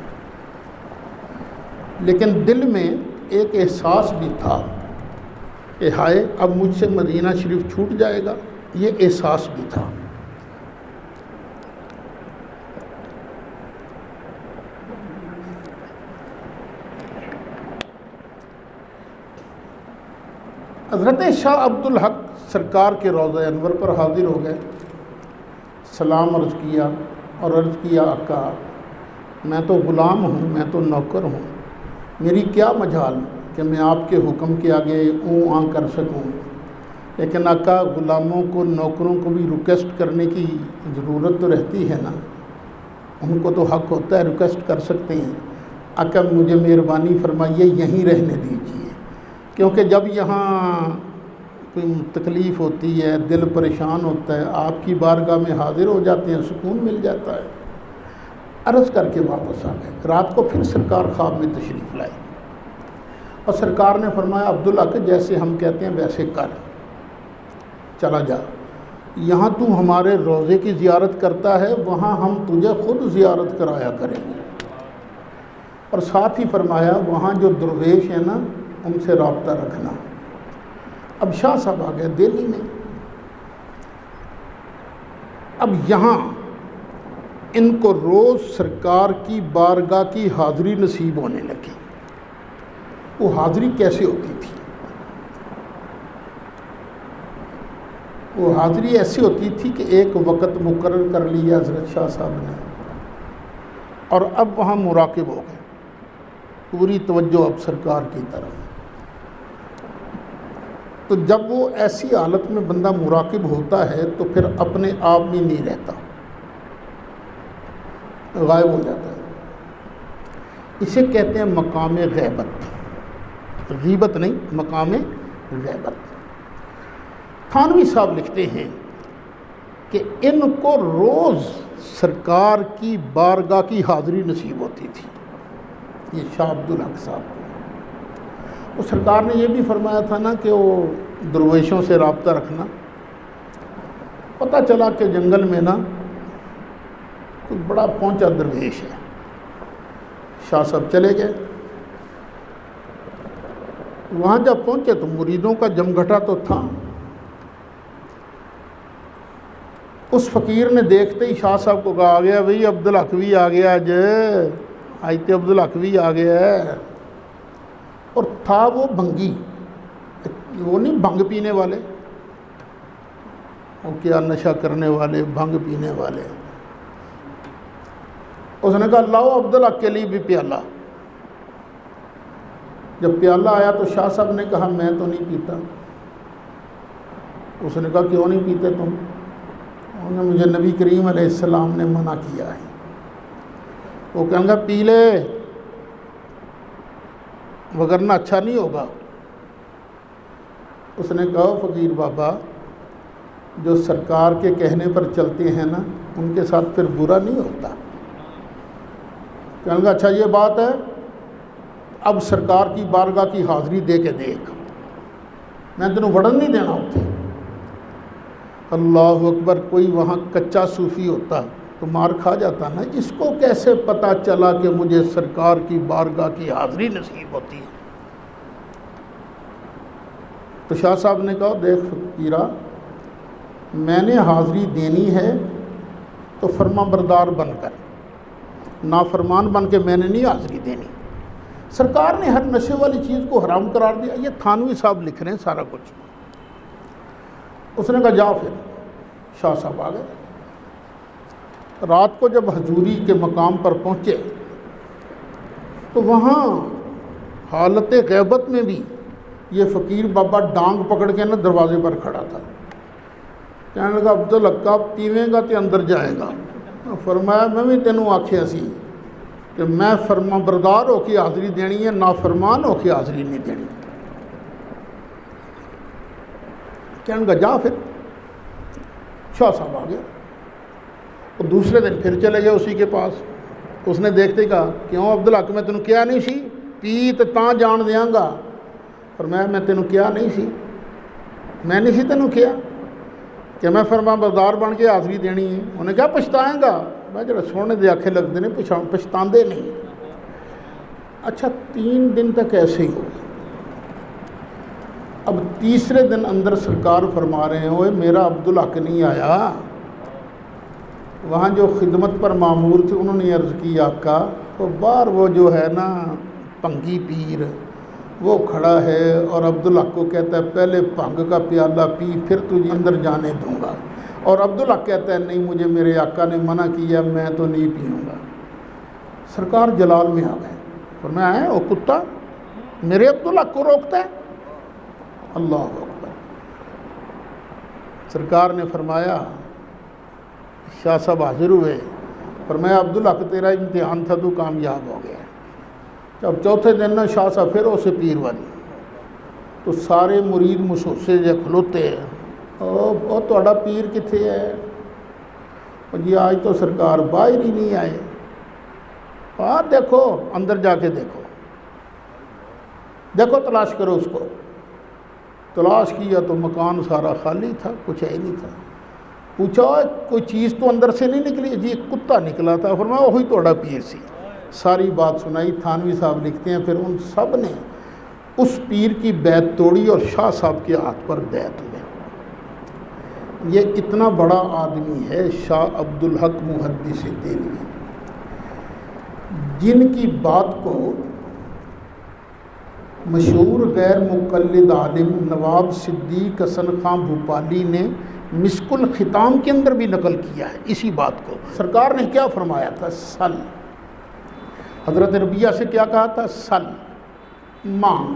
لیکن دل میں ایک احساس بھی تھا کہ ہائے اب مجھ سے مدینہ شریف چھوٹ جائے گا، یہ احساس بھی تھا۔ حضرت شاہ عبدالحق سرکار کے روضہ انور پر حاضر ہو گئے، سلام عرض کیا اور عرض کیا آقا میں تو غلام ہوں، میں تو نوکر ہوں، میری کیا مجال کہ میں آپ کے حکم کے آگے اوں آں کر سکوں۔ لیکن آقا غلاموں کو، نوکروں کو بھی ریکویسٹ کرنے کی ضرورت تو رہتی ہے نا، ان کو تو حق ہوتا ہے ریکویسٹ کر سکتے ہیں۔ آقا مجھے مہربانی فرمائیے یہیں رہنے دیجیے، کیونکہ جب یہاں کوئی تکلیف ہوتی ہے، دل پریشان ہوتا ہے، آپ کی بارگاہ میں حاضر ہو جاتے ہیں، سکون مل جاتا ہے۔ عرض کر کے واپس آ گئے۔ رات کو پھر سرکار خواب میں تشریف لائے اور سرکار نے فرمایا عبدالحق جیسے ہم کہتے ہیں ویسے کر، چلا جا، یہاں تو ہمارے روضے کی زیارت کرتا ہے، وہاں ہم تجھے خود زیارت کرایا کریں گے۔ اور ساتھ ہی فرمایا وہاں جو درویش ہیں نا ان سے رابطہ رکھنا۔ اب شاہ صاحب آ گئے دہلی میں، اب یہاں ان کو روز سرکار کی بارگاہ کی حاضری نصیب ہونے لگی۔ وہ حاضری کیسے ہوتی تھی؟ وہ حاضری ایسی ہوتی تھی کہ ایک وقت مقرر کر لیا حضرت شاہ صاحب نے، اور اب وہاں مراقب ہو گئے، پوری توجہ اب سرکار کی طرف۔ تو جب وہ ایسی حالت میں بندہ مراقب ہوتا ہے تو پھر اپنے آپ میں نہیں رہتا، غائب ہو جاتا ہے۔ اسے کہتے ہیں مقام غیبت، غیبت نہیں، مقام غیبت۔ تھانوی صاحب لکھتے ہیں کہ ان کو روز سرکار کی بارگاہ کی حاضری نصیب ہوتی تھی، یہ شاہ عبدالحق صاحب کو۔ وہ سرکار نے یہ بھی فرمایا تھا نا کہ وہ درویشوں سے رابطہ رکھنا۔ پتہ چلا کہ جنگل میں نا کوئی بڑا پہنچا درویش ہے، شاہ صاحب چلے گئے۔ وہاں جب پہنچے تو مریدوں کا جمگھٹا تو تھا۔ اس فقیر نے دیکھتے ہی شاہ صاحب کو کہا، آ گیا بھئی عبدالحق آ گیا، آج تے عبدالحق آ گیا ہے۔ اور تھا وہ بھنگی، وہ نہیں بھنگ پینے والے، وہ کیا نشہ کرنے والے، بھنگ پینے والے۔ اس نے کہا لاؤ عبدالحق کے لیے بھی پیالہ۔ جب پیالہ آیا تو شاہ صاحب نے کہا میں تو نہیں پیتا۔ اس نے کہا کیوں نہیں پیتے تم؟ انہوں نے مجھے نبی کریم علیہ السلام نے منع کیا ہے۔ وہ کہنے گا پی لے وگرنہ اچھا نہیں ہوگا۔ اس نے کہا فقیر بابا، جو سرکار کے کہنے پر چلتے ہیں نا ان کے ساتھ پھر برا نہیں ہوتا۔ کہنے گا اچھا یہ بات ہے، اب سرکار کی بارگاہ کی حاضری دے کے دیکھ، میں تینوں وڑن نہیں دینا ہوتے۔ اللہ اکبر، کوئی وہاں کچا صوفی ہوتا تو مار کھا جاتا نا۔ اس کو کیسے پتہ چلا کہ مجھے سرکار کی بارگاہ کی حاضری نصیب ہوتی ہے؟ تو شاہ صاحب نے کہا دیکھ فقیرہ، میں نے حاضری دینی ہے تو فرما بردار بن کر، نافرمان بن کے میں نے نہیں حاضری دینی۔ سرکار نے ہر نشے والی چیز کو حرام قرار دیا۔ یہ تھانوی صاحب لکھ رہے ہیں سارا کچھ۔ اس نے کہا جا پھر۔ شاہ صاحب آ گئے۔ رات کو جب حضوری کے مقام پر پہنچے تو وہاں حالت غیبت میں بھی یہ فقیر بابا ڈانگ پکڑ کے نا دروازے پر کھڑا تھا۔ کہنے لگا عبدالحق پیویں گا تے اندر جائے گا۔ فرمایا میں بھی تینوں آکھیا سی کہ میں فرما بردار ہو کے حاضری دینی ہے، نافرمان ہو کے حاضری نہیں دینی۔ کہنے لگا جا پھر۔ شاہ صاحب آ گیا اور دوسرے دن پھر چلے گئے اسی کے پاس۔ اس نے دیکھتے کہا کیوں عبدالحق میں تینوں کیا نہیں سی پیت تاں جان دیاں گا۔ فرمایا میں تینوں کیا نہیں سی، میں نہیں سی تینوں کیا کہ میں فرما بردار بن کے حاضری دینی ہے؟ انہوں نے کہا پچھتائیں گا۔ میں جڑا سونے دے آکھے لگتے ہیں پچھتاندے نہیں۔ اچھا 3 دن تک ایسے ہی ہو۔ اب تیسرے دن اندر سرکار فرما رہے ہیں اوے میرا عبدالحق نہیں آیا۔ وہاں جو خدمت پر مامور تھے انہوں نے عرض کی آقا تو باہر وہ جو ہے نا بھنگی پیر وہ کھڑا ہے اور عبدالحق کو کہتا ہے پہلے بھنگ کا پیالہ پی پھر تجھے اندر جانے دوں گا، اور عبدالحق کہتا ہے نہیں مجھے میرے آقا نے منع کیا، میں تو نہیں پیوں گا۔ سرکار جلال میں آ گئے، فرمایا وہ کتا میرے عبدالحق کو روکتا ہے؟ اللہ اکبر۔ سرکار نے فرمایا، شاہ صاحب حاضر ہوئے، فرمایا عبدالحق تیرا امتحان تھا تو کامیاب ہو گیا۔ جب چوتھے دن نا شاہ صاحب پھر اسے پیر والی تو سارے مرید مسوسے جے کھلوتے ہیں، او تہاڈا پیر کتھے ہے؟ جی آج تو سرکار باہر ہی نہیں آئے۔ دیکھو اندر جا کے دیکھو، دیکھو تلاش کرو اس کو۔ تلاش کیا تو مکان سارا خالی تھا، کچھ ہے ہی نہیں تھا۔ پوچھا کوئی چیز تو اندر سے نہیں نکلی؟ جی ایک کتا نکلا تھا۔ فرمایا وہی تہاڈا پیر سی۔ ساری بات سنائی۔ تھانوی صاحب لکھتے ہیں پھر ان سب نے اس پیر کی بیعت توڑی اور شاہ صاحب کے ہاتھ پر بیعت ہوئے۔ یہ اتنا بڑا آدمی ہے شاہ عبدالحق محدث دہلوی، جن کی بات کو مشہور غیر مقلد عالم نواب صدیق حسن خان بھوپالی نے مسک الختام کے اندر بھی نقل کیا ہے اسی بات کو۔ سرکار نے کیا فرمایا تھا؟ سل، حضرت ربیہ سے کیا کہا تھا؟ سل، مانگ۔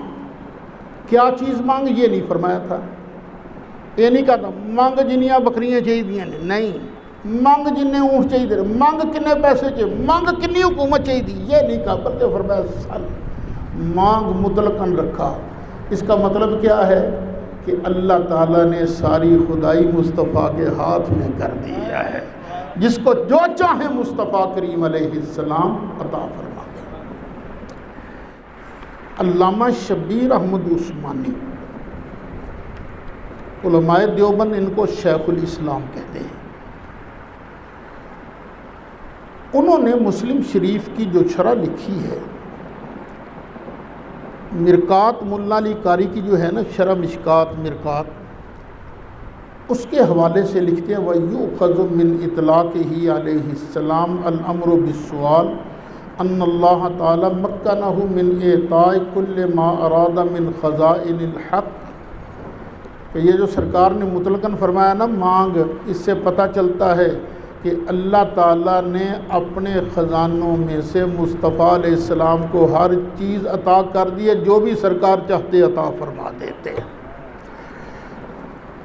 کیا چیز مانگ؟ یہ نہیں فرمایا تھا، یہ نہیں کہا تھا مانگ جنیاں بکریاں چاہیے، نہیں مانگ جنہیں اونٹ چاہیے، مانگ کنے پیسے چاہیے، مانگ کنی حکومت چاہیے، یہ نہیں کہا، بلکہ فرمایا سل، مانگ مطلقاً رکھا۔ اس کا مطلب کیا ہے کہ اللہ تعالیٰ نے ساری خدائی مصطفیٰ کے ہاتھ میں کر دیا ہے، جس کو جو چاہے مصطفیٰ کریم علیہ السلام عطا فرما دے۔ علامہ شبیر احمد عثمانی، علماء دیوبند ان کو شیخ الاسلام کہتے ہیں، انہوں نے مسلم شریف کی جو شرح لکھی ہے، مرکات ملا علی قاری کی جو ہے نا شرح مشکات مرکات، اس کے حوالے سے لکھتے ہیں وَيُؤْخَذُ مِنْ إِطْلَاقِهِ عَلَيْهِ السَّلَامُ الْأَمْرُ بِالسُّؤَالِ أَنَّ اللَّهَ تَعَالَى مَكَّنَهُ مِنْ إِعْطَاءِ كُلِّ مَا أَرَادَ مِنْ خَزَائِنِ الْحَقِّ۔ کہ یہ جو سرکار نے مطلقاً فرمایا نا مانگ، اس سے پتہ چلتا ہے کہ اللہ تعالیٰ نے اپنے خزانوں میں سے مصطفیٰ علیہ السلام کو ہر چیز عطا کر دی ہے، جو بھی سرکار چاہتے عطا فرما دیتے ہیں۔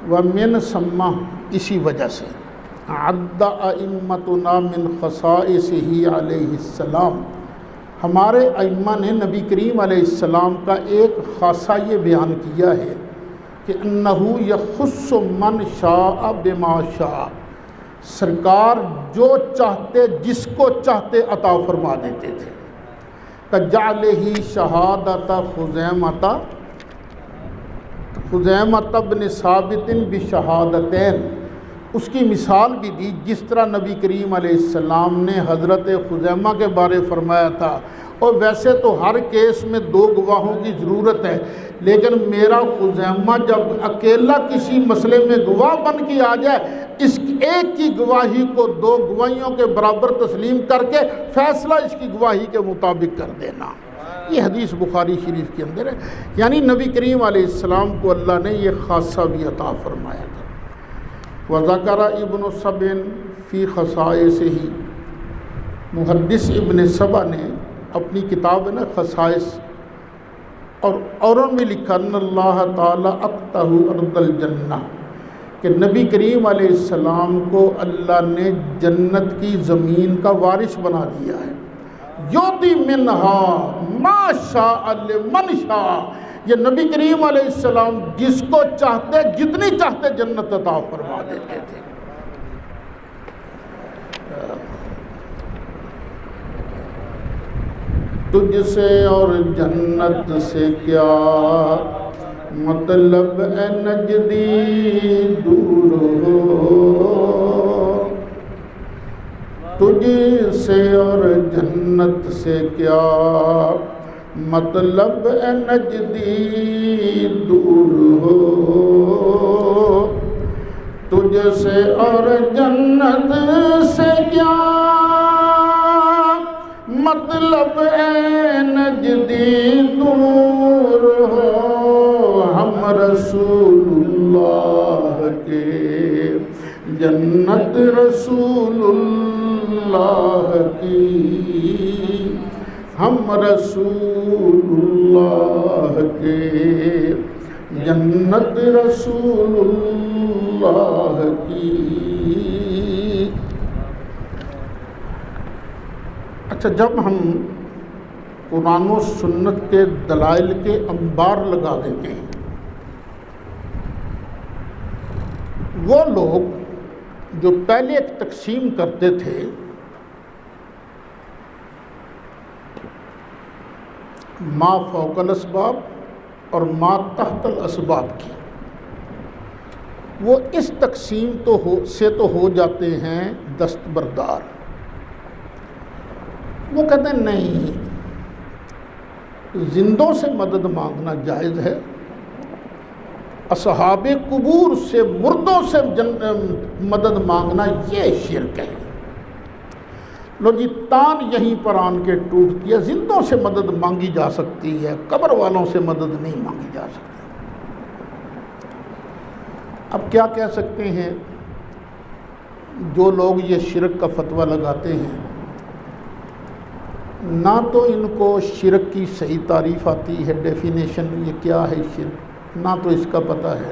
وَمِن ثم، اسی وجہ سے عَدَّ أَئِمَّتُنَا مِنْ خَصَائِصِهِ علیہ السلام، ہمارے ائمہ نے نبی کریم علیہ السلام کا ایک خاصہ یہ بیان کیا ہے کہ انہو یخص من شاء بما شاء، سرکار جو چاہتے جس کو چاہتے عطا فرما دیتے تھے۔ کَجَعْلِهِ شَهَادَةَ خُزَیمَةَ بْنِ ثابت بِشَهَادَتَيْن، اس کی مثال بھی دی جس طرح نبی کریم علیہ السلام نے حضرت خزیمہ کے بارے فرمایا تھا، اور ویسے تو ہر کیس میں 2 گواہوں کی ضرورت ہے، لیکن میرا خزیمہ جب اکیلا کسی مسئلے میں گواہ بن کے آ جائے، اس ایک کی گواہی کو 2 گواہیوں کے برابر تسلیم کر کے فیصلہ اس کی گواہی کے مطابق کر دینا۔ یہ حدیث بخاری شریف کے اندر ہے، یعنی نبی کریم علیہ السلام کو اللہ نے یہ خاصہ بھی عطا فرمایا تھا۔ وَذَكَرَ ابن سبع فی خصائصہ، محدث ابن سبع نے اپنی کتاب ہے نا خصائص، اور اوروں میں لکھا ان اللہ تعالیٰ اقتہ ارض الجنہ، کہ نبی کریم علیہ السلام کو اللہ نے جنت کی زمین کا وارث بنا دیا ہے۔ یعطی منہا ما شاء لمن شاء، یہ نبی کریم علیہ السلام جس کو چاہتے جتنی چاہتے جنت عطا فرما دیتے تھے۔ تجھ سے اور جنت سے کیا مطلب اے نجدی دور ہو، تجھ سے اور جنت سے کیا مطلب اے نجدی دور ہو، تجھ سے اور جنت سے کیا مطلب اے نجدی دور ہو، ہم رسول اللہ کے جنت رسول اللہ کی، ہم رسول اللہ کے جنت رسول اللہ کی۔ اچھا، جب ہم قرآن و سنت کے دلائل کے انبار لگا دیتے ہیں، وہ لوگ جو پہلے ایک تقسیم کرتے تھے ما فوق الاسباب اور ما تحت الاسباب کی، وہ اس تقسیم سے تو ہو جاتے ہیں دستبردار۔ وہ کہتے ہیں نہیں، زندوں سے مدد مانگنا جائز ہے، اصحاب قبور سے، مردوں سے مدد مانگنا یہ شرک ہے۔ لو جی تان یہیں پر آن کے ٹوٹتی ہے، زندوں سے مدد مانگی جا سکتی ہے، قبر والوں سے مدد نہیں مانگی جا سکتی۔ اب کیا کہہ سکتے ہیں جو لوگ یہ شرک کا فتویٰ لگاتے ہیں؟ نہ تو ان کو شرک کی صحیح تعریف آتی ہے، ڈیفینیشن یہ کیا ہے شرک، نہ تو اس کا پتہ ہے،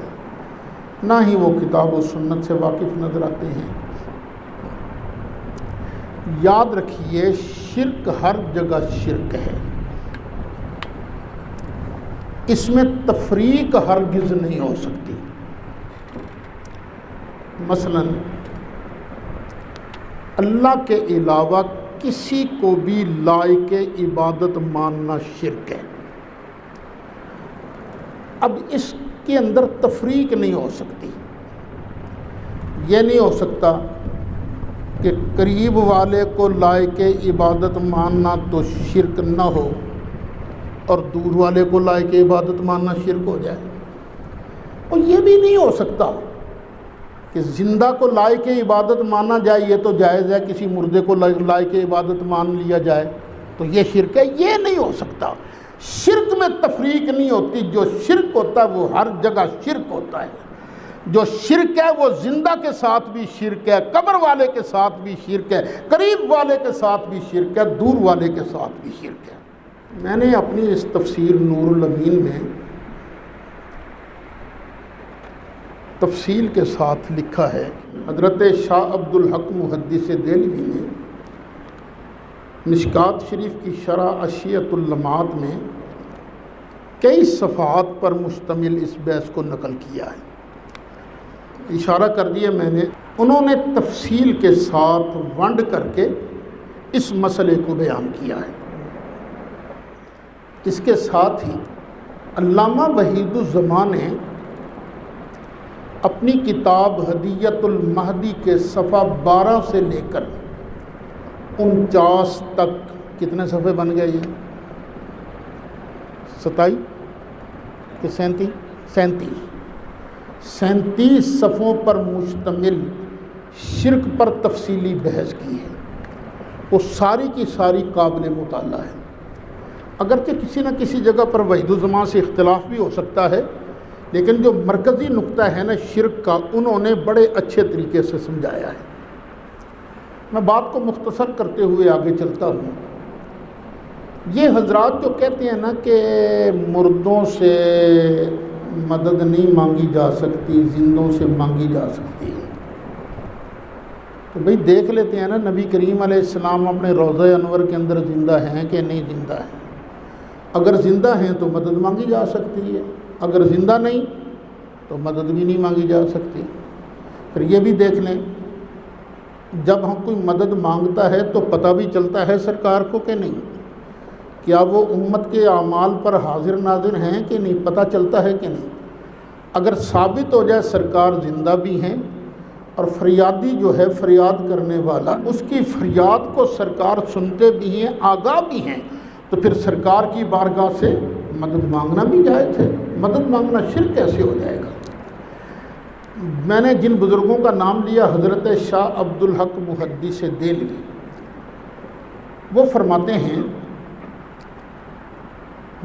نہ ہی وہ کتاب و سنت سے واقف نظر آتے ہیں۔ یاد رکھیے شرک ہر جگہ شرک ہے، اس میں تفریق ہرگز نہیں ہو سکتی۔ مثلا اللہ کے علاوہ کسی کو بھی لائق عبادت ماننا شرک ہے۔ اب اس کے اندر تفریق نہیں ہو سکتی، یہ نہیں ہو سکتا کہ قریب والے کو لائق عبادت ماننا تو شرک نہ ہو اور دور والے کو لائق عبادت ماننا شرک ہو جائے، اور یہ بھی نہیں ہو سکتا کہ زندہ کو لائق عبادت مانا جائے، یہ تو جائز ہے، کسی مردے کو لائق عبادت مان لیا جائے تو یہ شرک ہے، یہ نہیں ہو سکتا۔ شرک میں تفریق نہیں ہوتی، جو شرک ہوتا ہے وہ ہر جگہ شرک ہوتا ہے۔ جو شرک ہے وہ زندہ کے ساتھ بھی شرک ہے، قبر والے کے ساتھ بھی شرک ہے، قریب والے کے ساتھ بھی شرک ہے، دور والے کے ساتھ بھی شرک ہے۔ میں نے اپنی اس تفسیر نور الامین میں تفصیل کے ساتھ لکھا ہے، حضرت شاہ عبد الحق محدث دہلوی نے مشکات شریف کی شرح اشیۃ اللمعات میں کئی صفحات پر مشتمل اس بحث کو نقل کیا ہے۔ اشارہ کر دیا میں نے، انہوں نے تفصیل کے ساتھ ونڈ کر کے اس مسئلے کو بیان کیا ہے۔ اس کے ساتھ ہی علامہ وحید الزمان نے اپنی کتاب ہدیۃ المہدی کے صفحہ 12 سے لے کر 49 تک، کتنے صفحے بن گئے یہ؟ 27 کہ 37 صفحوں پر مشتمل شرک پر تفصیلی بحث کی ہے۔ وہ ساری کی ساری قابل مطالعہ ہے، اگرچہ کسی نہ کسی جگہ پر وحید الزمان سے اختلاف بھی ہو سکتا ہے، لیکن جو مرکزی نقطہ ہے نا شرک کا، انہوں نے بڑے اچھے طریقے سے سمجھایا ہے۔ میں بات کو مختصر کرتے ہوئے آگے چلتا ہوں۔ یہ حضرات جو کہتے ہیں نا کہ مردوں سے مدد نہیں مانگی جا سکتی، زندوں سے مانگی جا سکتی ہے، تو بھئی دیکھ لیتے ہیں نا نبی کریم علیہ السلام اپنے روضہ انور کے اندر زندہ ہیں کہ نہیں زندہ ہیں۔ اگر زندہ ہیں تو مدد مانگی جا سکتی ہے، اگر زندہ نہیں تو مدد بھی نہیں مانگی جا سکتی۔ پھر یہ بھی دیکھ لیں، جب ہم کوئی مدد مانگتا ہے تو پتہ بھی چلتا ہے سرکار کو کہ نہیں؟ کیا وہ امت کے اعمال پر حاضر ناظر ہیں کہ نہیں؟ پتہ چلتا ہے کہ نہیں؟ اگر ثابت ہو جائے سرکار زندہ بھی ہیں اور فریادی جو ہے فریاد کرنے والا، اس کی فریاد کو سرکار سنتے بھی ہیں، آگاہ بھی ہیں، تو پھر سرکار کی بارگاہ سے مدد مانگنا بھی جائز ہے۔ مدد مانگنا شرک کیسے ہو جائے گا؟ میں نے جن بزرگوں کا نام لیا، حضرت شاہ عبد الحق محدث دہلوی، وہ فرماتے ہیں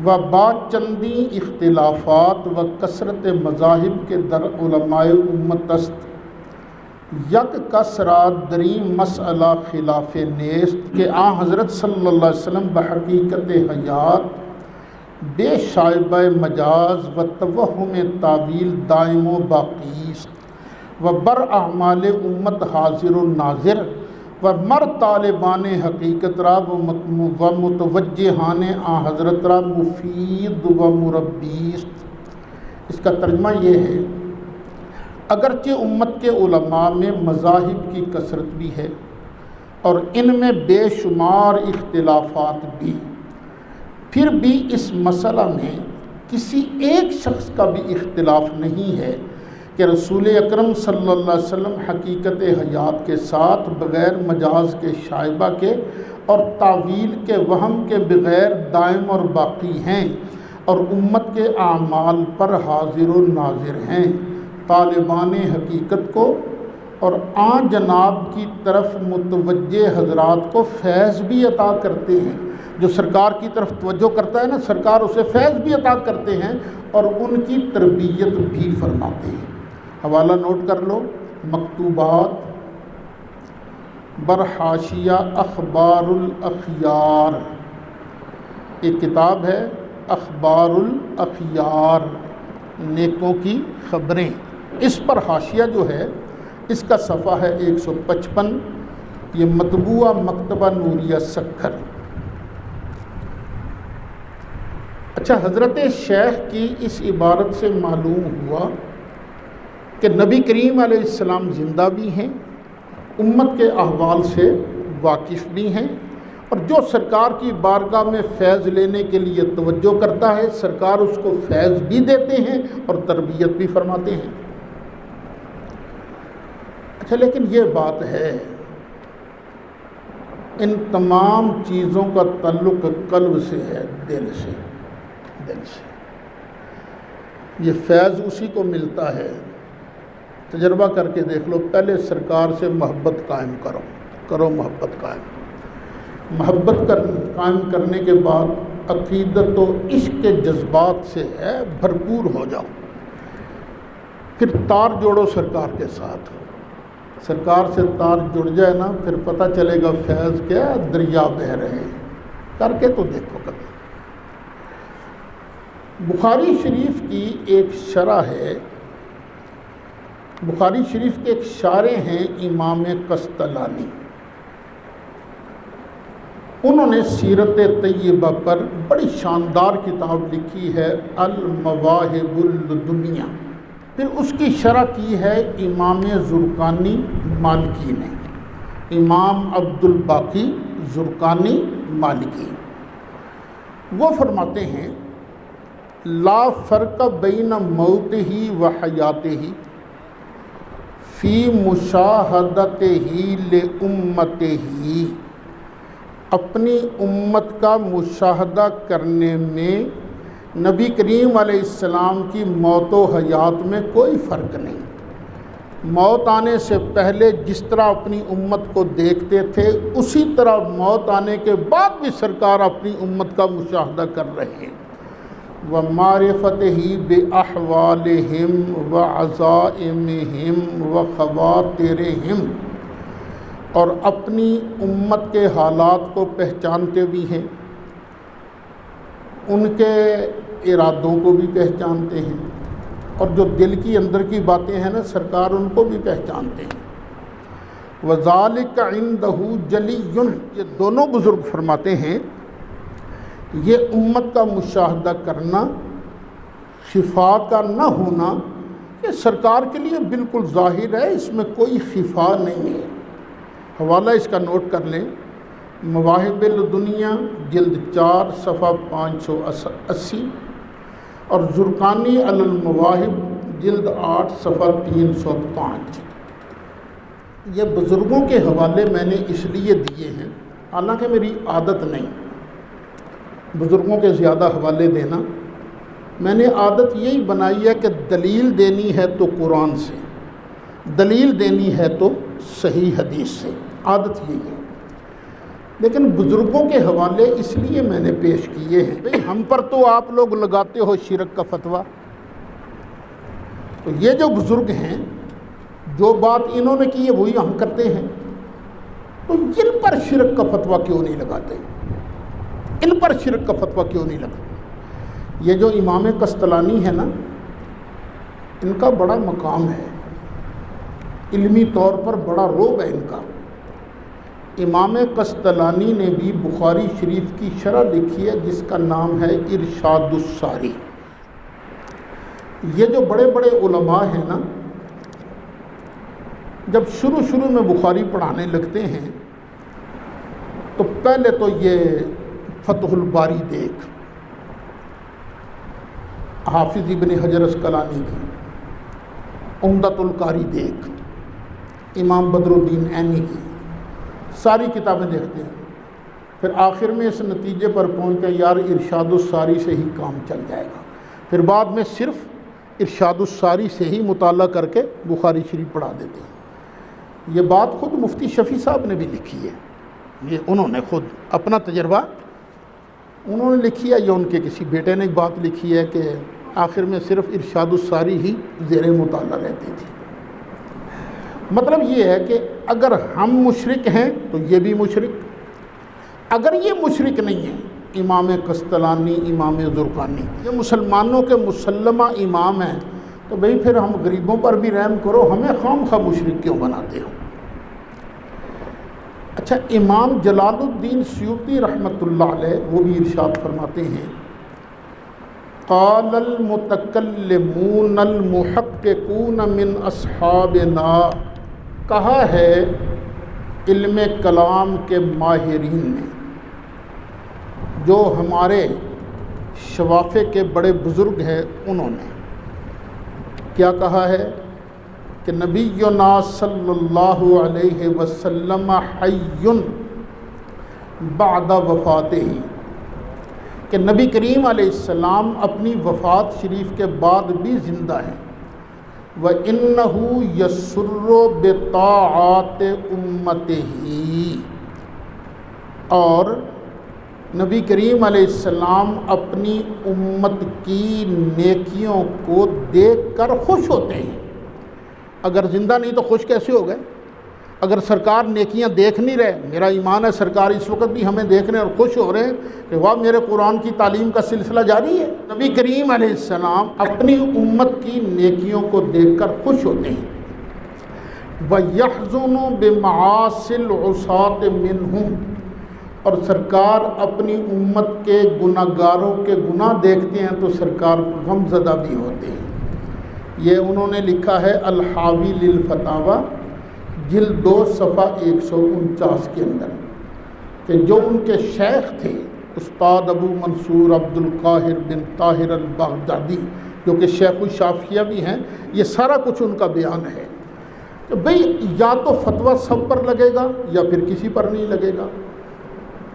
و بعد چندی اختلافات و کثرت مذاہب کے در علماء امت است، یک کسرات دریم مسئلہ خلاف نیست کہ آن حضرت صلی اللہ علیہ وسلم بحقیقت حیات بے شائبہ مجاز و توہم تعویل دائم و باقی است و بر اعمال امت حاضر و ناظر و مر طالبان حقیقت را و متوجہان آن حضرت را مفید و مربی است۔ اس کا ترجمہ یہ ہے، اگرچہ امت کے علماء میں مذاہب کی کثرت بھی ہے اور ان میں بے شمار اختلافات بھی، پھر بھی اس مسئلہ میں کسی ایک شخص کا بھی اختلاف نہیں ہے کہ رسول اکرم صلی اللہ علیہ وسلم حقیقت حیات کے ساتھ بغیر مجاز کے شائبہ کے اور تعویل کے وہم کے بغیر دائم اور باقی ہیں، اور امت کے اعمال پر حاضر و ناظر ہیں، طالبان حقیقت کو اور آن جناب کی طرف متوجہ حضرات کو فیض بھی عطا کرتے ہیں۔ جو سرکار کی طرف توجہ کرتا ہے نا، سرکار اسے فیض بھی عطا کرتے ہیں اور ان کی تربیت بھی فرماتے ہیں۔ حوالہ نوٹ کر لو، مکتوبات برحاشیہ اخبار الاخیار، ایک کتاب ہے اخبار الاخیار، نیکوں کی خبریں، اس پر حاشیہ جو ہے اس کا صفحہ ہے 155، یہ مطبوعہ مکتبہ نوریہ سکھر۔ اچھا، حضرت شیخ کی اس عبارت سے معلوم ہوا کہ نبی کریم علیہ السلام زندہ بھی ہیں، امت کے احوال سے واقف بھی ہیں، اور جو سرکار کی بارگاہ میں فیض لینے کے لیے توجہ کرتا ہے، سرکار اس کو فیض بھی دیتے ہیں اور تربیت بھی فرماتے ہیں۔ اچھا، لیکن یہ بات ہے، ان تمام چیزوں کا تعلق قلب سے ہے، دل سے، دل سے۔ یہ فیض اسی کو ملتا ہے، تجربہ کر کے دیکھ لو، پہلے سرکار سے محبت قائم کرو محبت قائم، محبت قائم کرنے کے بعد عقیدت و عشق کے جذبات سے ہے بھرپور ہو جاؤ، پھر تار جوڑو سرکار کے ساتھ، سرکار سے تار جڑ جائے نا، پھر پتہ چلے گا فیض کیا دریا بہہ رہے ہیں، کر کے تو دیکھو کبھی۔ بخاری شریف کی ایک شرح ہے، بخاری شریف کے ایک شارح ہیں امام قسطلانی، انہوں نے سیرت طیبہ پر بڑی شاندار کتاب لکھی ہے، المواہب الدنیا، پھر اس کی شرح کی ہے امام زرقانی مالکی نے، امام عبد الباقی زرقانی مالکی۔ وہ فرماتے ہیں لا فرق بین موتہ و حیاتہ فی مشاہدتہ لامتہ، اپنی امت کا مشاہدہ کرنے میں نبی کریم علیہ السلام کی موت و حیات میں کوئی فرق نہیں۔ موت آنے سے پہلے جس طرح اپنی امت کو دیکھتے تھے، اسی طرح موت آنے کے بعد بھی سرکار اپنی امت کا مشاہدہ کر رہے ہیں۔ وَمَعْرِفَتِهِ بِأَحْوَالِهِمْ وَعَزَائِمِهِمْ وَخَوَاطِرِهِمْ، اور اپنی امت کے حالات کو پہچانتے بھی ہیں، ان کے ارادوں کو بھی پہچانتے ہیں، اور جو دل کی اندر کی باتیں ہیں نا، سرکار ان کو بھی پہچانتے ہیں۔ وَذَلِكَ عِنْدَهُ جَلِيٌّ، یہ دونوں بزرگ فرماتے ہیں یہ امت کا مشاہدہ کرنا، خفا کا نہ ہونا، یہ سرکار کے لیے بالکل ظاہر ہے، اس میں کوئی خفا نہیں ہے۔ حوالہ اس کا نوٹ کر لیں، مواہب الدنیا جلد 4 صفحہ 580، اور زرقانی علی المواہب جلد 8 صفحہ 305۔ یہ بزرگوں کے حوالے میں نے اس لیے دیے ہیں، حالانکہ میری عادت نہیں بزرگوں کے زیادہ حوالے دینا، میں نے عادت یہی بنائی ہے کہ دلیل دینی ہے تو قرآن سے، دلیل دینی ہے تو صحیح حدیث سے، عادت یہی ہے۔ لیکن بزرگوں کے حوالے اس لیے میں نے پیش کیے ہیں، بھئی ہم پر تو آپ لوگ لگاتے ہو شرک کا فتویٰ، تو یہ جو بزرگ ہیں، جو بات انہوں نے کی ہے وہی ہم کرتے ہیں، تو ان پر شرک کا فتویٰ کیوں نہیں لگاتے؟ ان پر شرک کا فتویٰ کیوں نہیں لگاتے؟ یہ جو امام قسطلانی ہے نا، ان کا بڑا مقام ہے، علمی طور پر بڑا روب ہے ان کا۔ امام قسطلانی نے بھی بخاری شریف کی شرح لکھی ہے جس کا نام ہے ارشاد الساری۔ یہ جو بڑے بڑے علماء ہیں نا، جب شروع میں بخاری پڑھانے لگتے ہیں تو پہلے تو یہ فتح الباری دیکھ، حافظ ابن حجر اسقلانی کی، عمدۃ القاری دیکھ، امام بدر الدین عینی کی، ساری کتابیں دیکھتے ہیں، پھر آخر میں اس نتیجے پر پہنچتے ہیں یار ارشاد الساری سے ہی کام چل جائے گا، پھر بعد میں صرف ارشاد الساری سے ہی مطالعہ کر کے بخاری شریف پڑھا دیتے ہیں۔ یہ بات خود مفتی شفیع صاحب نے بھی لکھی ہے، یہ انہوں نے خود اپنا تجربہ انہوں نے لکھی ہے، یا ان کے کسی بیٹے نے ایک بات لکھی ہے کہ آخر میں صرف ارشاد الساری ہی زیر مطالعہ رہتی تھی۔ مطلب یہ ہے کہ اگر ہم مشرک ہیں تو یہ بھی مشرک، اگر یہ مشرک نہیں ہے امام قسطلانی، امام زرقانی یہ مسلمانوں کے مسلمہ امام ہیں، تو بھئی پھر ہم غریبوں پر بھی رحم کرو، ہمیں خام خواہ مشرک کیوں بناتے ہو؟ اچھا، امام جلال الدین سیوطی رحمۃ اللہ علیہ وہ بھی ارشاد فرماتے ہیں قال المتکلمون المحققون من اصحابنا، کہا ہے علم کلام کے ماہرین نے، جو ہمارے شوافے کے بڑے بزرگ ہیں، انہوں نے کیا کہا ہے کہ نبینا صلی اللہ علیہ وسلم حی بعد وفاتہ، کہ نبی کریم علیہ السلام اپنی وفات شریف کے بعد بھی زندہ ہیں، وَإِنَّهُ يَسُرُّ بِطَاعَاتِ أُمَّتِهِ، اور نبی کریم علیہ السلام اپنی امت کی نیکیوں کو دیکھ کر خوش ہوتے ہیں۔ اگر زندہ نہیں تو خوش کیسے ہو گئے؟ اگر سرکار نیکیاں دیکھ نہیں رہے، میرا ایمان ہے سرکار اس وقت بھی ہمیں دیکھ رہے ہیں اور خوش ہو رہے ہیں کہ واہ میرے قرآن کی تعلیم کا سلسلہ جاری ہے۔ نبی کریم علیہ السلام اپنی امت کی نیکیوں کو دیکھ کر خوش ہوتے ہیں۔ وَيَحْزُنُ بِمَعَاصِي الْعُصَاةِ مِنْهُمْ، اور سرکار اپنی امت کے گناہ گاروں کے گناہ دیکھتے ہیں تو سرکار غم زدہ بھی ہوتے ہیں۔ یہ انہوں نے لکھا ہے الحاوی للفتاوی جلد 2 صفحہ 149 کے اندر، کہ جو ان کے شیخ تھے استاد ابو منصور عبد القاہر بن طاہر البغدادی، جو کہ شیخ الشافعیہ بھی ہیں، یہ سارا کچھ ان کا بیان ہے کہ بھئی یا تو فتویٰ سب پر لگے گا یا پھر کسی پر نہیں لگے گا۔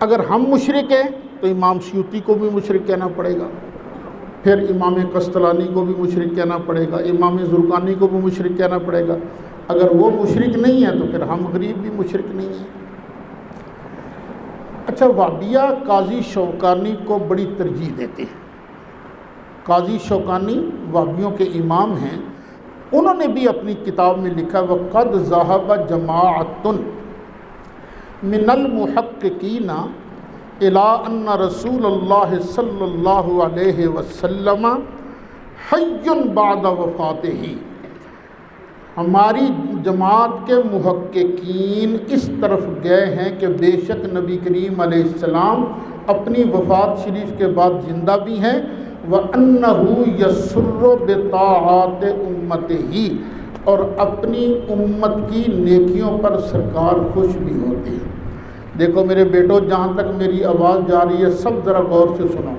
اگر ہم مشرک ہیں تو امام سیوطی کو بھی مشرک کہنا پڑے گا، پھر امام قسطلانی کو بھی مشرک کہنا پڑے گا، امام زرقانی کو بھی مشرک کہنا پڑے گا۔ اگر وہ مشرک نہیں ہے تو پھر ہم غریب بھی مشرک نہیں ہیں۔ اچھا، وہابیہ قاضی شوکانی کو بڑی ترجیح دیتے ہیں۔ قاضی شوکانی وہابیوں کے امام ہیں، انہوں نے بھی اپنی کتاب میں لکھا وَقَدْ ذَهَبَ جَمَاعَةٌ من المحققین الی ان رسول اللہ صلی اللہ علیہ وسلم حی بعد وفاتہ، ہماری جماعت کے محققین اس طرف گئے ہیں کہ بے شک نبی کریم علیہ السلام اپنی وفات شریف کے بعد زندہ بھی ہیں، وَأَنَّهُ يَسُرُّ بِطَاعَاتِ أُمَّتِهِ، اور اپنی امت کی نیکیوں پر سرکار خوش بھی ہوتے ہیں۔ دیکھو میرے بیٹو، جہاں تک میری آواز جا رہی ہے سب ذرا غور سے سنو۔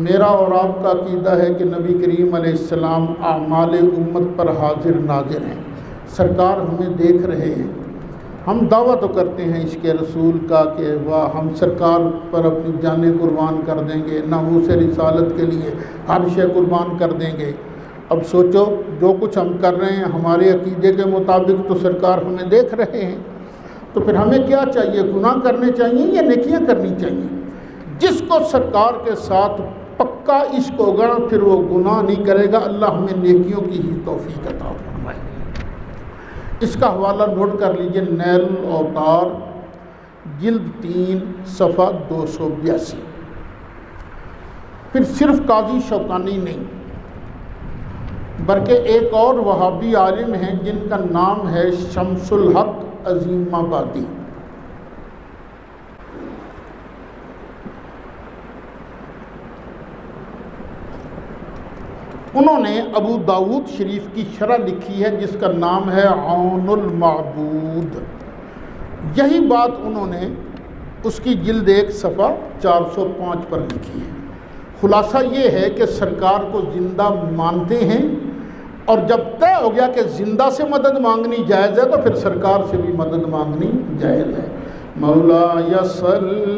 میرا اور آپ کا عقیدہ ہے کہ نبی کریم علیہ السلام اعمال امت پر حاضر ناظر ہیں، سرکار ہمیں دیکھ رہے ہیں۔ ہم دعویٰ تو کرتے ہیں عشق رسول کا کہ واہ ہم سرکار پر اپنی جانیں قربان کر دیں گے، ناموس رسالت کے لیے ہر شے قربان کر دیں گے۔ اب سوچو، جو کچھ ہم کر رہے ہیں ہمارے عقیدے کے مطابق تو سرکار ہمیں دیکھ رہے ہیں، تو پھر ہمیں کیا چاہیے؟ گناہ کرنے چاہیے یا نیکیاں کرنی چاہیے؟ جس کو سرکار کے ساتھ پکا عشق ہوگا پھر وہ گناہ نہیں کرے گا۔ اللہ ہمیں نیکیوں کی ہی توفیق عطا فرمائے۔ اس کا حوالہ نوٹ کر لیجئے، نیل الاوطار جلد 3 صفحہ 282۔ پھر صرف قاضی شوکانی نہیں بلکہ ایک اور وہابی عالم ہیں جن کا نام ہے شمس الحق عظیم آبادی۔ انہوں نے ابو داود شریف کی شرح لکھی ہے جس کا نام ہے عون المعبود۔ یہی بات انہوں نے اس کی جلد 1 صفحہ 405 پر لکھی ہے۔ خلاصہ یہ ہے کہ سرکار کو زندہ مانتے ہیں، اور جب طے ہو گیا کہ زندہ سے مدد مانگنی جائز ہے تو پھر سرکار سے بھی مدد مانگنی جائز ہے۔ مولا یا صلی